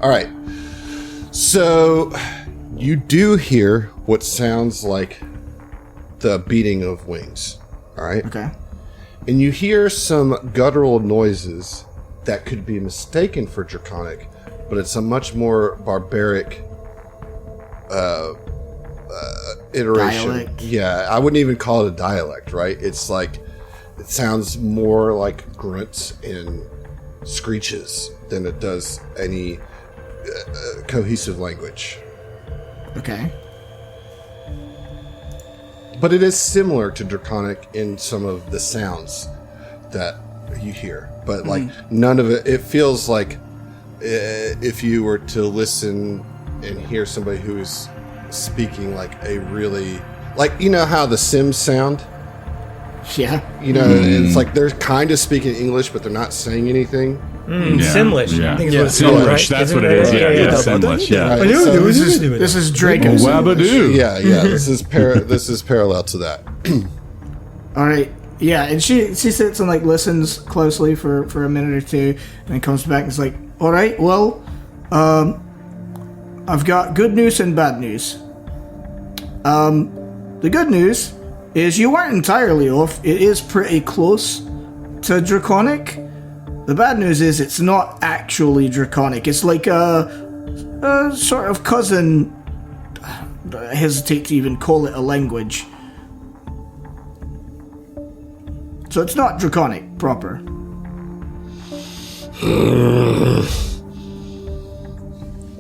All right. So you do hear what sounds like the beating of wings. All right. Okay. And you hear some guttural noises that could be mistaken for draconic, but it's a much more barbaric iteration. Dialect. Yeah, I wouldn't even call it a dialect, right? It's like, it sounds more like grunts and screeches than it does any cohesive language. Okay. But it is similar to draconic in some of the sounds that you hear. But like none of it, it feels like if you were to listen and hear somebody who is speaking like a really, like, you know how the Sims sound? Yeah. You know, it's like they're kind of speaking English, but they're not saying anything. Simlish. Yeah. I think it's what it's Simlish, called, right? that's Isn't what it is. Yeah, Simlish. Yeah. Right, do, so do, this do, is- This is Draco. Wabadoo. yeah, this is this is parallel to that. All right. Yeah, and she sits and like listens closely for a minute or two, and then comes back and is like, "All right, well, I've got good news and bad news. The good news is you weren't entirely off. It is pretty close to draconic. The bad news is it's not actually draconic. It's like a sort of cousin. I hesitate to even call it a language. So it's not draconic proper.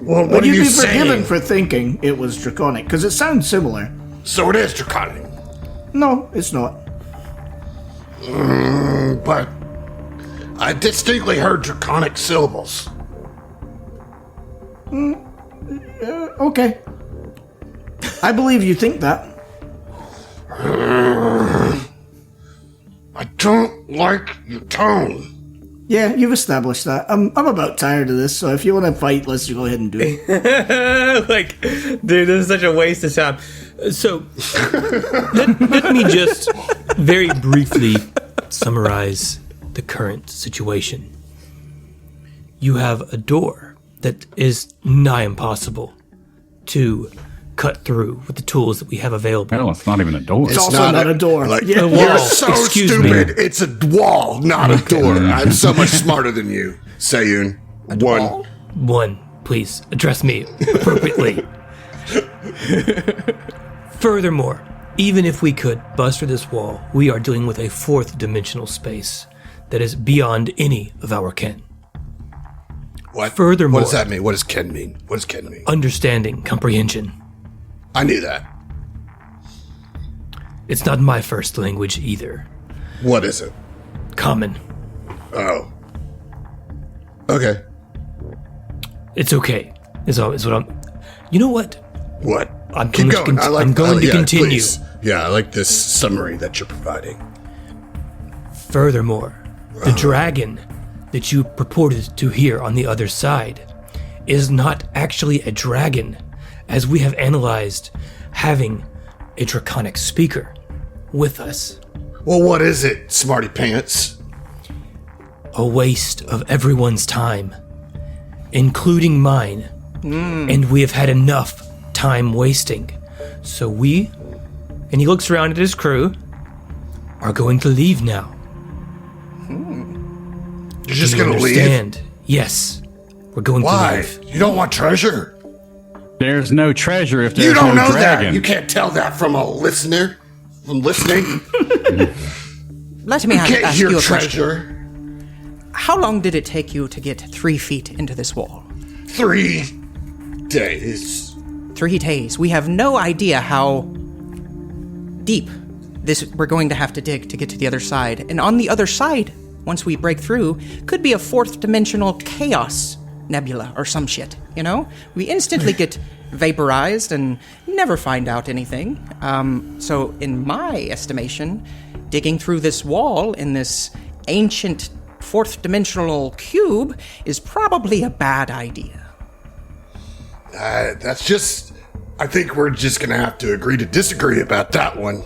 Well, But what are you'd you be forgiven saying? for thinking it was draconic, because it sounds similar. So it is draconic. No, it's not. But I distinctly heard draconic syllables. Okay. I believe you think that. I don't like your tone. Yeah, you've established that. I'm about tired of this, so if you want to fight, let's go ahead and do it. Like, dude, this is such a waste of time. So, let me just very briefly summarize the current situation. You have a door that is nigh impossible to cut through with the tools that we have available. Hell, it's not even a door. It's also not a door. Like, Yeah. wall. you're so Excuse me. stupid. It's a wall, not a door. I'm so much smarter than you, Sayun. One. One, please address me appropriately. Furthermore, even if we could bust through this wall, we are dealing with a fourth dimensional space that is beyond any of our ken. What? Furthermore- What does that mean? What does Ken mean? What does Ken mean? Understanding, comprehension. I knew that. It's not my first language either. What is it? Common. Oh. Okay. It's okay. Is what I'm. You know what? What? I'm Keep going going. I'm going to continue. Please. Yeah, I like this summary that you're providing. Furthermore, the dragon that you purported to hear on the other side is not actually a dragon, as we have analyzed having a draconic speaker with us. Well, what is it, smarty pants? A waste of everyone's time, including mine. And we have had enough time wasting. So we, and he looks around at his crew, are going to leave now. You're just Do you gonna understand? leave? Yes. We're going to Why? leave. You don't want treasure? There's no treasure if there's You don't no know dragon. that. You can't tell that from a listener. From listening. Let me You can't ask hear you a question. treasure. How long did it take you to get 3 feet into this wall? 3 days. 3 days. We have no idea how deep we're going to have to dig to get to the other side. And on the other side, once we break through, could be a 4th dimensional chaos nebula or some shit, you know? We instantly get vaporized and never find out anything. So in my estimation, digging through this wall in this ancient 4th dimensional cube is probably a bad idea. That's just... I think we're just gonna have to agree to disagree about that one.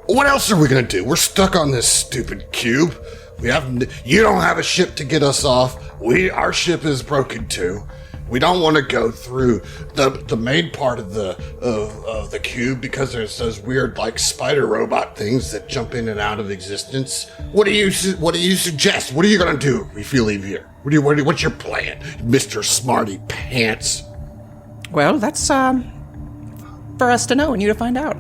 What else are we gonna do? We're stuck on this stupid cube. You don't have a ship to get us off. Our ship is broken too. We don't want to go through the main part of the cube because there's those weird like spider robot things that jump in and out of existence. What do you suggest? What are you gonna do if you leave here? What's your plan, Mr. Smarty Pants? Well, that's for us to know and you to find out.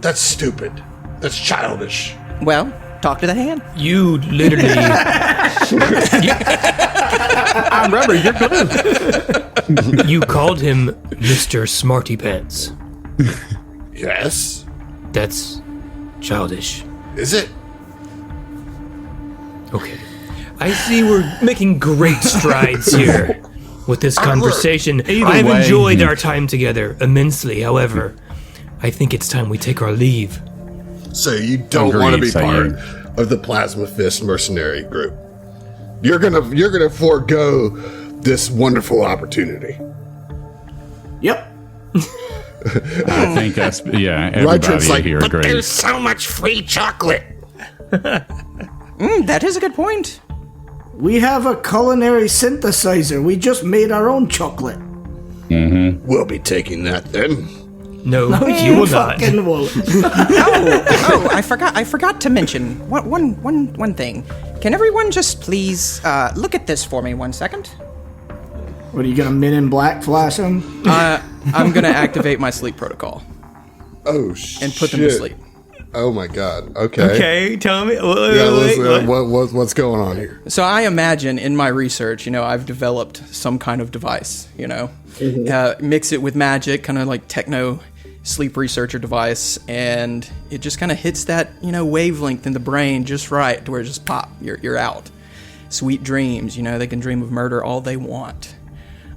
That's stupid. That's childish. Well, talk to the hand. You literally. I remember, you're good. You called him Mr. Smarty Pants. Yes. That's childish. Is it? Okay. I see we're making great strides here with this conversation. I've way- enjoyed our time together immensely. However, I think it's time we take our leave. So you don't Agreed, want to be Saeed. part of the Plasma Fist mercenary group. You're gonna forego this wonderful opportunity. Yep. I think that's, yeah, everybody Rytron's like, here But agrees. there's so much free chocolate. That is a good point. We have a culinary synthesizer. We just made our own chocolate. We'll be taking that then. No, you will not. Fucking will. Oh, I forgot to mention one thing. Can everyone just please look at this for me 1 second? What are you gonna Men in Black flash them? I'm gonna activate my sleep protocol Oh shit! and put them to sleep. Oh my god. Okay. Okay, tell me. What's going on here? So I imagine in my research, I've developed some kind of device, mix it with magic, kind of like techno sleep researcher device, and it just kind of hits that, wavelength in the brain just right to where it just pop, you're out. Sweet dreams, they can dream of murder all they want.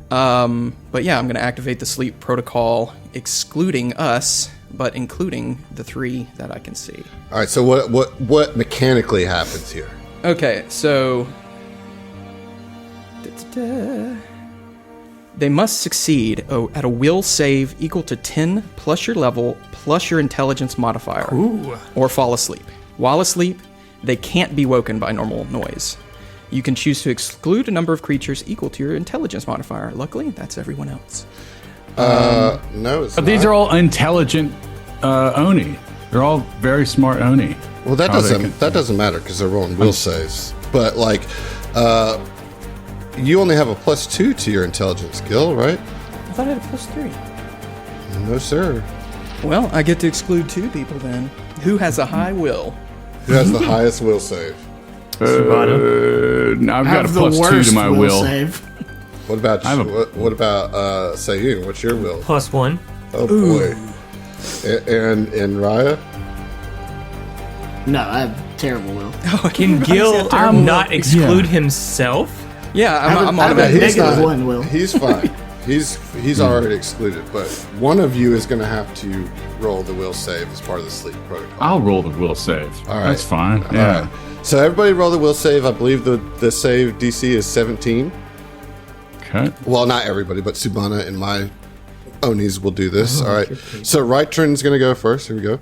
But yeah, I'm going to activate the sleep protocol, excluding us, but including the 3 that I can see. All right. So what mechanically happens here? Okay, so they must succeed at a will save equal to 10 plus your level plus your intelligence modifier, or fall asleep. While asleep, they can't be woken by normal noise. You can choose to exclude a number of creatures equal to your intelligence modifier. Luckily, that's everyone else. No, it's But these are all intelligent Oni. They're all very smart Oni. well. That How they doesn't matter because they're rolling will saves. But like, you only have a +2 to your intelligence skill, right? I thought I had a +3. No, sir. Well, I get to exclude 2 people then. Who has a high will? Who has the highest will save? I've got a Have the +2 worst to my will. save. What about I have what about Sayun? What's your will? +1. Oh boy. And Raya? No, I have terrible will. Can Gil not exclude himself? Yeah, I'm I have a automatic. negative one will. He's fine. He's already excluded, but one of you is going to have to roll the will save as part of the sleep protocol. I'll roll the will save. All right. That's fine. All Yeah. right. So everybody roll the will save. I believe the save DC is 17. Okay. Well, not everybody, but Subana and my Onis will do this. All right. So Rytron's going to go first. Here we go.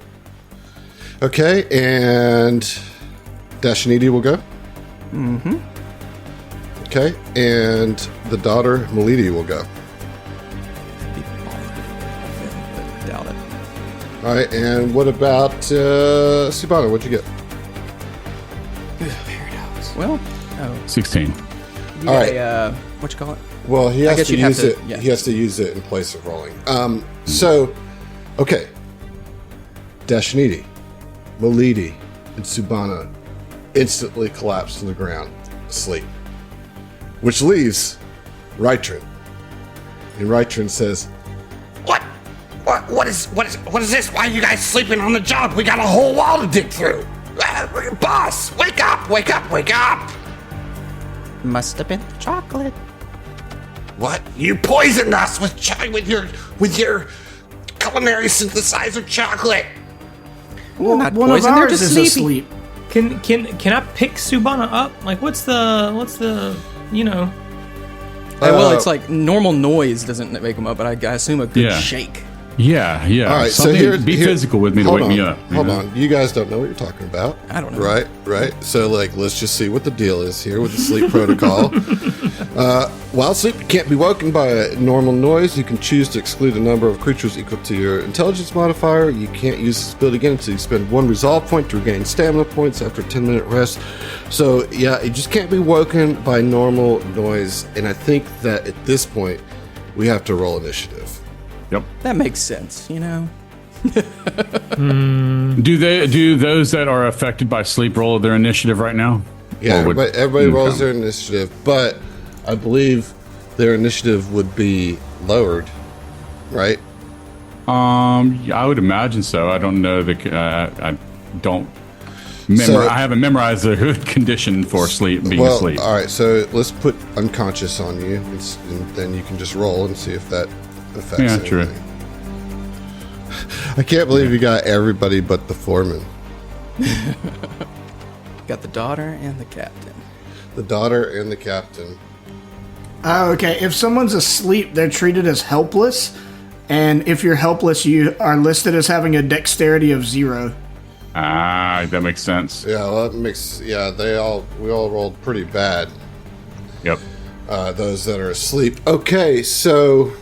Okay, and Dashanidi will go. Mm-hmm. Okay, and the daughter Malidi will go. Doubt it. All right, and what about Subana? What'd you get? Well, 16. All right. what you call it? Well, he has guess to you'd have use to- it. yeah. He has to use it in place of rolling. So, okay. Dashanidi, Malidi, and Subana instantly collapse to the ground, asleep. Which leaves Rytron. And Rytron says, What is this? Why are you guys sleeping on the job? We got a whole wall to dig through. Boss, wake up, wake up, wake up. Must have been the chocolate. What? You poisoned us with your culinary synthesizer chocolate. Well, not One of poison, they're ours just is sleepy. asleep. Can I pick Subana up? Like, what's the you know? Well, it's like normal noise doesn't make them up, but I assume a good Yeah. shake. Yeah. all right, so Something, be physical with me to hold wake me on, up. you Hold know? on. You guys don't know what you're talking about. I don't know. Right. So, let's just see what the deal is here with the sleep protocol. While asleep, you can't be woken by a normal noise. You can choose to exclude a number of creatures equal to your intelligence modifier. You can't use this ability again until you spend one resolve point to regain stamina points after a 10-minute rest. So, yeah, you just can't be woken by normal noise. And I think that at this point, we have to roll initiative. Yep. That makes sense, you know. Do those that are affected by sleep roll their initiative right now? Yeah, Or would- everybody rolls Okay. their initiative, but I believe their initiative would be lowered, right? Yeah, I would imagine so. I don't know I don't. So- I haven't memorized the condition for being Well, asleep. all right, so let's put unconscious on you, and then you can just roll and see if that affects Yeah, anything. true. I can't believe you got everybody but the foreman. Got the daughter and the captain. The daughter and the captain. Oh, okay. If someone's asleep, they're treated as helpless, and if you're helpless, you are listed as having a dexterity of 0. That makes sense. Yeah, well, that makes, we all rolled pretty bad. Yep. Those that are asleep. Okay, so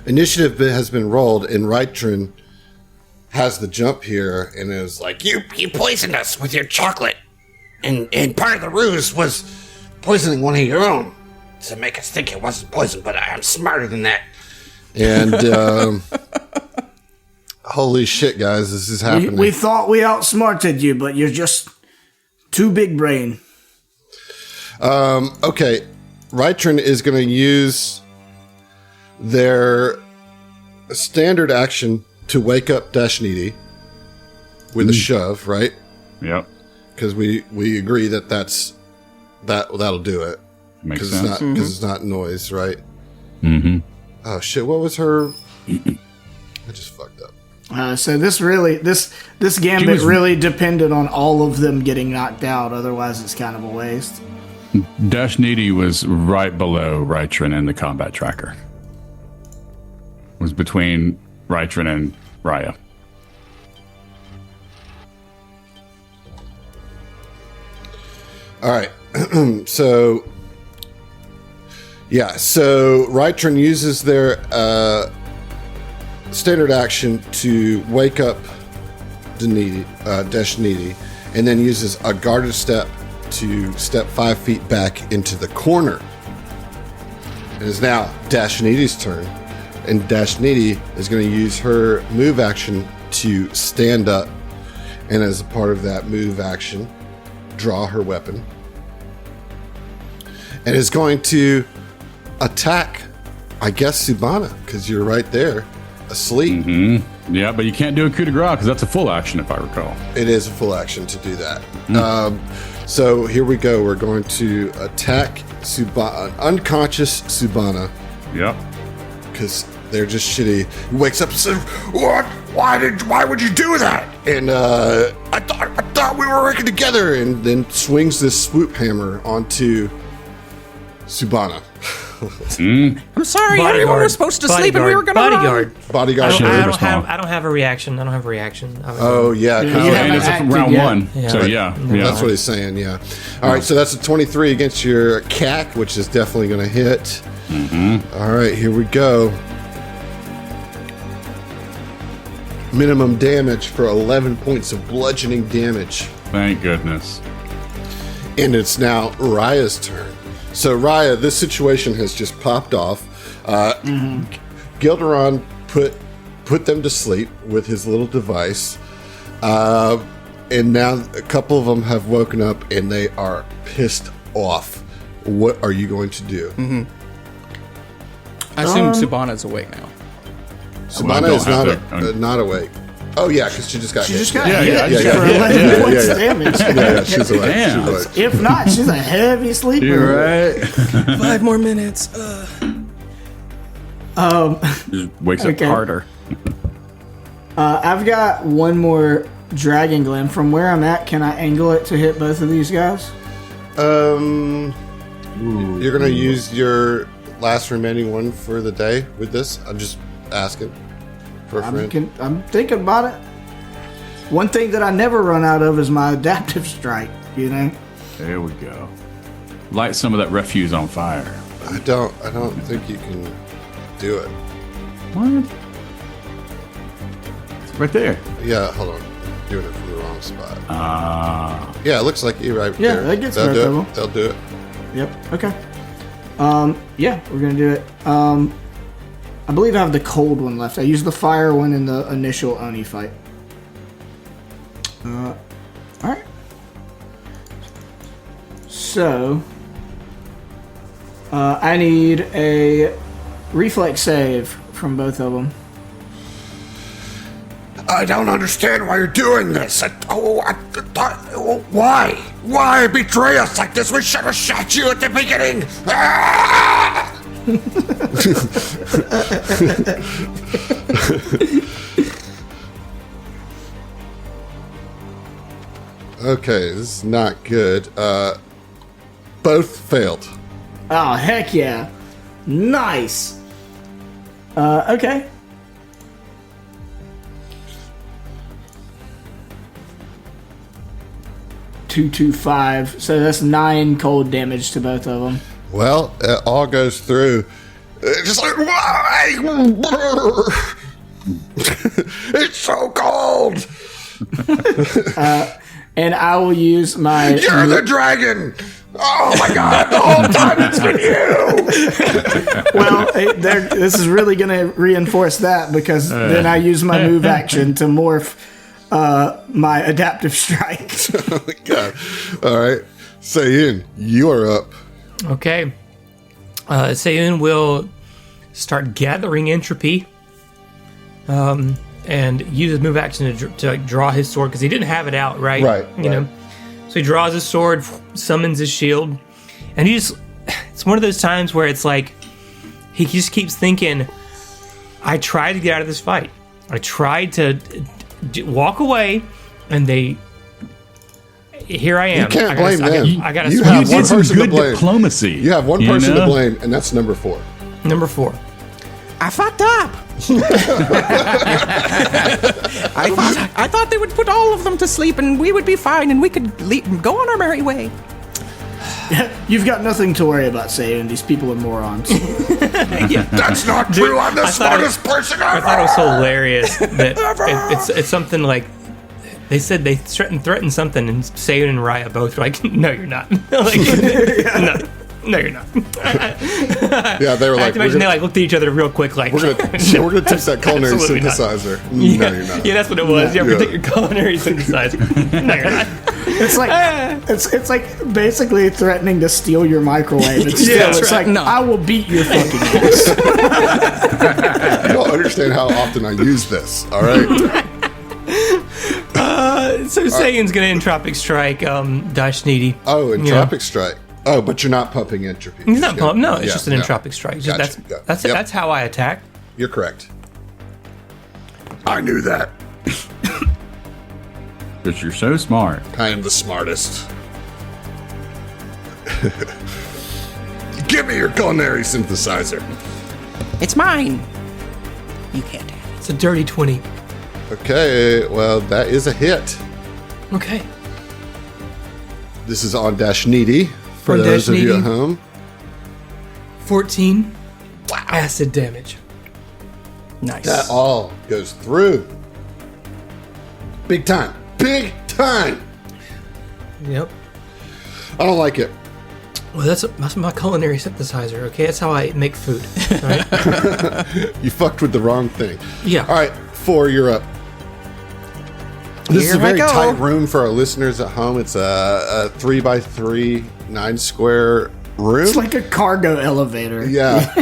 initiative has been rolled, and Rytron has the jump here, and it was like, You poisoned us with your chocolate, and part of the ruse was poisoning one of your own to make us think it wasn't poison. But I'm smarter than that. and holy shit, guys, this is happening. We thought we outsmarted you, but you're just too big brain. Okay, Rytron is going to use their standard action to wake up Dashnidi with a shove, right? Yep. Because we agree that'll do it. Makes Because sense. it's not noise, right? Mm-hmm. Oh shit! What was her? I just fucked up. So this gambit was- really depended on all of them getting knocked out. Otherwise, it's kind of a waste. Dashnidi was right below Rytron in the combat tracker. Was between Rytron and Raya. All right. So Rytron uses their standard action to wake up Dashnidi, and then uses a guarded step to step 5 feet back into the corner. It is now Dashnidi's turn, and Dashnidi is going to use her move action to stand up, and as a part of that move action, draw her weapon, and is going to attack, I guess, Subana, because you're right there, asleep. Yeah, but you can't do a coup de grace because that's a full action, if I recall. It is a full action to do that. So here we go. We're going to attack unconscious Subana. Yep. Because they're just shitty. He wakes up and says, "What? Why would you do that?" And I thought we were working together. And then swings this swoop hammer onto Subana. I'm sorry, everyone was supposed to sleep and we were going to Bodyguard. Bodyguard. I don't have a reaction. Oh yeah. And it's from round one. Yeah. So yeah. That's what he's saying. Yeah. All right. So that's a 23 against your CAC, which is definitely going to hit. All right. Here we go. Minimum damage for 11 points of bludgeoning damage. Thank goodness. And it's now Raya's turn. So, Raya, this situation has just popped off. Gilderon put them to sleep with his little device. And now a couple of them have woken up and they are pissed off. What are you going to do? I assume Subana's awake now. Subana is not awake. Oh, yeah, because she just got hit. She just got Yeah, hit yeah, for 11 points damage. Yeah, she's awake. Damn. She's awake. If not, she's a heavy sleeper. You're right. 5 more minutes. Just wakes up Okay. harder. I've got one more Dragon Glen. From where I'm at, can I angle it to hit both of these guys? You're going to use your last remaining one for the day with this? I'm just asking for a friend. I'm thinking about it. One thing that I never run out of is my adaptive strike, you know? There we go. Light some of that refuse on fire. I don't think you can do it. What? It's right there. Yeah, hold on. Doing it from the wrong spot. Yeah, it looks like you're right Yeah, there. that gets They'll both do of it. them. They'll do it. Yep, okay. Yeah, we're gonna do it. I believe I have the cold one left. I used the fire one in the initial Oni fight. Alright. So, I need a reflex save from both of them. I don't understand why you're doing this. Why? Why betray us like this? We should have shot you at the beginning. Ah! Okay, this is not good. Both failed. Oh, heck yeah. Nice. Okay. Two, 5. So that's 9 cold damage to both of them. Well, it all goes through. Just like, why? It's so cold. And I will use my... You're the dragon. Oh my god, the whole time it's been you. Well, this is really going to reinforce that because then I use my move action to morph my adaptive strike. Oh my god. All right. Sayin, you are up. Okay. Sayun will start gathering entropy and use his move action to draw his sword because he didn't have it out, right? Right. You know? So he draws his sword, summons his shield, and it's one of those times where it's like he just keeps thinking, I tried to get out of this fight. I tried to walk away, and here I am. You can't blame them. I got to You swing. have You one did some person to good blame. diplomacy. You have one person to blame, and that's number 4. Number 4. I fucked up. I thought they would put all of them to sleep and we would be fine and we could go on our merry way. You've got nothing to worry about, saying these people are morons. That's not true. I'm the smartest person ever. I thought it was so hilarious that it's something like they said they threatened something, and Sayun and Raya both were like, "No, you're not." No, you're not. Yeah, they were I like, have to imagine they like looked at each other real quick, like we're gonna take that culinary Absolutely not. synthesizer. Yeah, No, you're not. yeah, that's what it was. Yeah, Yeah. take your culinary synthesizer. No, you're not. It's like it's like basically threatening to steal your microwave. It's it's like I will beat your fucking ass. You don't understand how often I use this. All right. So Sagan's gonna entropic strike Dash Needy. Oh, entropic strike. Oh, but you're not pumping entropy. He's not pumped. No, it's just an entropic strike. Gotcha. That's how I attack. You're correct. I knew that. Because you're so smart. I am the smartest. Give me your culinary synthesizer. It's mine. You can't have it. It's a dirty 20. Okay, well, that is a hit. Okay. This is on Dash Needy for On those Dash of you Needy. at home. 14 acid damage. Nice. That all goes through. Big time. Big time. Yep. I don't like it. Well, that's my culinary synthesizer. Okay, that's how I make food. Right? You fucked with the wrong thing. Yeah. All right, 4, you're up. This is a Here I very go. tight room for our listeners at home. It's a 3x3, 9 square room. It's like a cargo elevator. Yeah.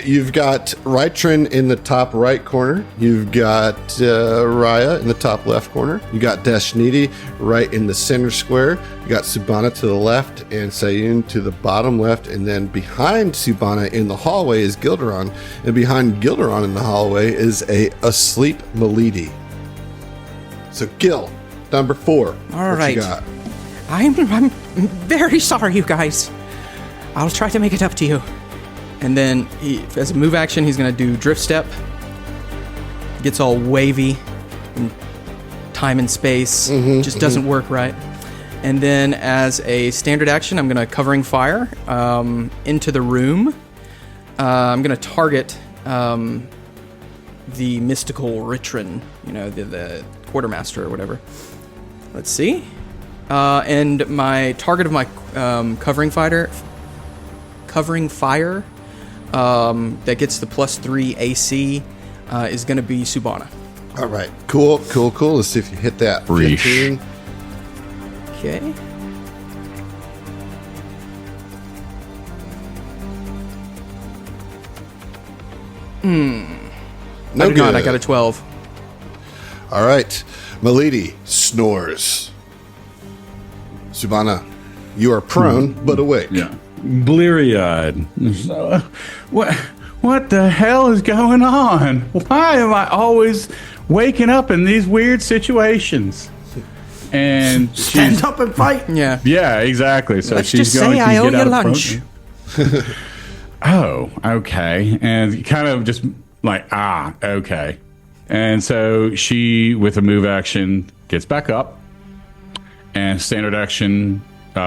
You've got Rytrin in the top right corner. You've got Raya in the top left corner. You got Dashnidi right in the center square. You got Subana to the left and Sayun to the bottom left. And then behind Subana in the hallway is Gilderon. And behind Gilderon in the hallway is a asleep Milady. So Gil, number 4. All what right. you got? I'm very sorry, you guys. I'll try to make it up to you. And then, as a move action, he's going to do Drift Step. Gets all wavy. And time and space just doesn't work right. And then, as a standard action, I'm going to Covering Fire into the room. I'm going to target the mystical Ritrin, the quartermaster or whatever. Let's see. And my target of my Covering Fire that gets the +3 AC is going to be Subana. All right. Cool. Let's see if you hit that. Reesh. 15. Okay. No I do not. good. I got a 12. All right. Milady snores. Subana, you are prone but awake. Yeah. Bleary-eyed. What the hell is going on? Why am I always waking up in these weird situations? And Stand she's, up and fight. Yeah. yeah, exactly. So Let's she's just going say to I owe get you out lunch. of front. Oh, okay. And kind of just like, okay. And so she, with a move action, gets back up. And standard action she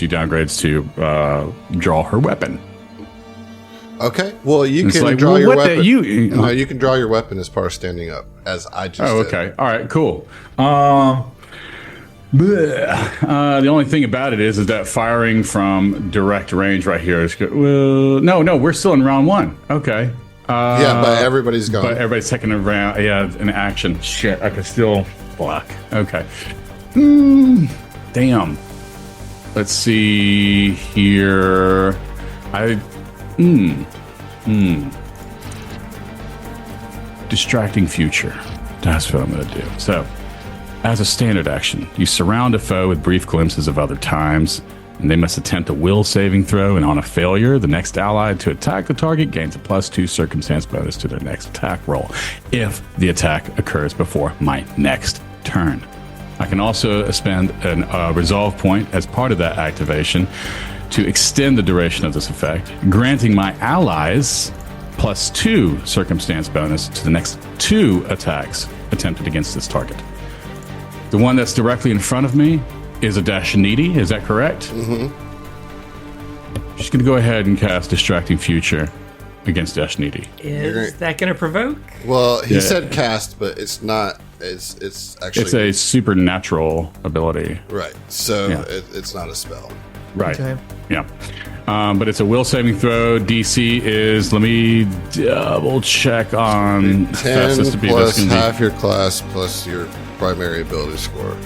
downgrades to draw her weapon. Okay. Well, you It's can like, draw well, your what the- weapon. No, you can draw your weapon as part of standing up, as I just Oh, did. okay. All right, cool. The only thing about it is that firing from direct range right here is good. Well, no, we're still in round 1. Okay. Yeah, but everybody's gone. But everybody's taking a round. Yeah, an action. Shit, I could still block. Okay. Damn. Let's see here. Distracting future. That's what I'm going to do. So, as a standard action, you surround a foe with brief glimpses of other times, and they must attempt a will saving throw, and on a failure, the next ally to attack the target gains a +2 circumstance bonus to their next attack roll, if the attack occurs before my next turn. I can also spend a resolve point as part of that activation to extend the duration of this effect, granting my allies +2 circumstance bonus to the next 2 attacks attempted against this target. The one that's directly in front of me is a Dashanidi, is that correct? Mm-hmm. She's going to go ahead and cast Distracting Future against Dashanidi. Is that going to provoke? Well, he Yeah. said cast, but it's not. It's actually It's a supernatural ability. right. So Yeah. it's not a spell. Right. Okay. Yeah. But it's a will saving throw. DC is, let me double check on 10 fastest to be. plus That's gonna half your class plus your primary ability score.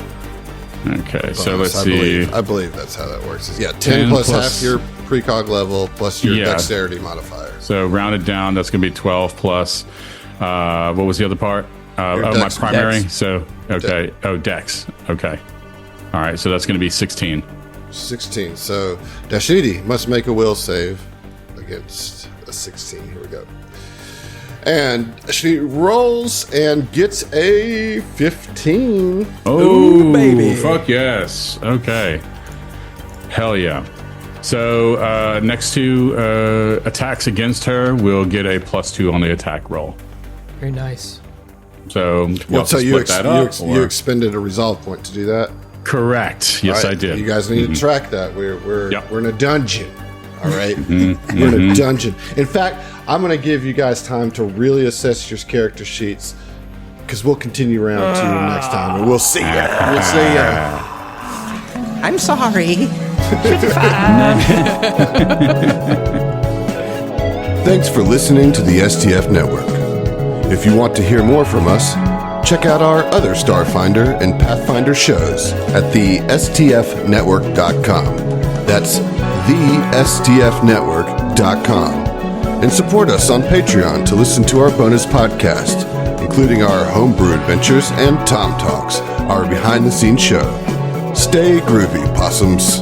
Okay, so bonus, let's see. I believe that's how that works. Yeah, 10 plus half your precog level plus your dexterity modifier. So rounded down, that's going to be 12 plus. What was the other part? My primary. Dex. So okay. Dex. Okay. All right. So that's going to be 16. 16. So Dashidi must make a will save against a 16. Here we go. And she rolls and gets a 15. Oh, baby. Fuck yes. Okay. Hell yeah. So next two attacks against her will get a +2 on the attack roll. Very nice. So we'll so split that up. you expended a resolve point to do that? Correct. Yes, Right. I did. You guys need to track that. We're in a dungeon. All right? Mm-hmm. We're in a dungeon. In fact, I'm going to give you guys time to really assess your character sheets because we'll continue round 2 next time and we'll see ya. We'll see ya. I'm sorry. Thanks for listening to the STF Network. If you want to hear more from us, check out our other Starfinder and Pathfinder shows at thestfnetwork.com. That's thestfnetwork.com. And support us on Patreon to listen to our bonus podcast, including our homebrew adventures and Tom Talks, our behind-the-scenes show. Stay groovy, possums.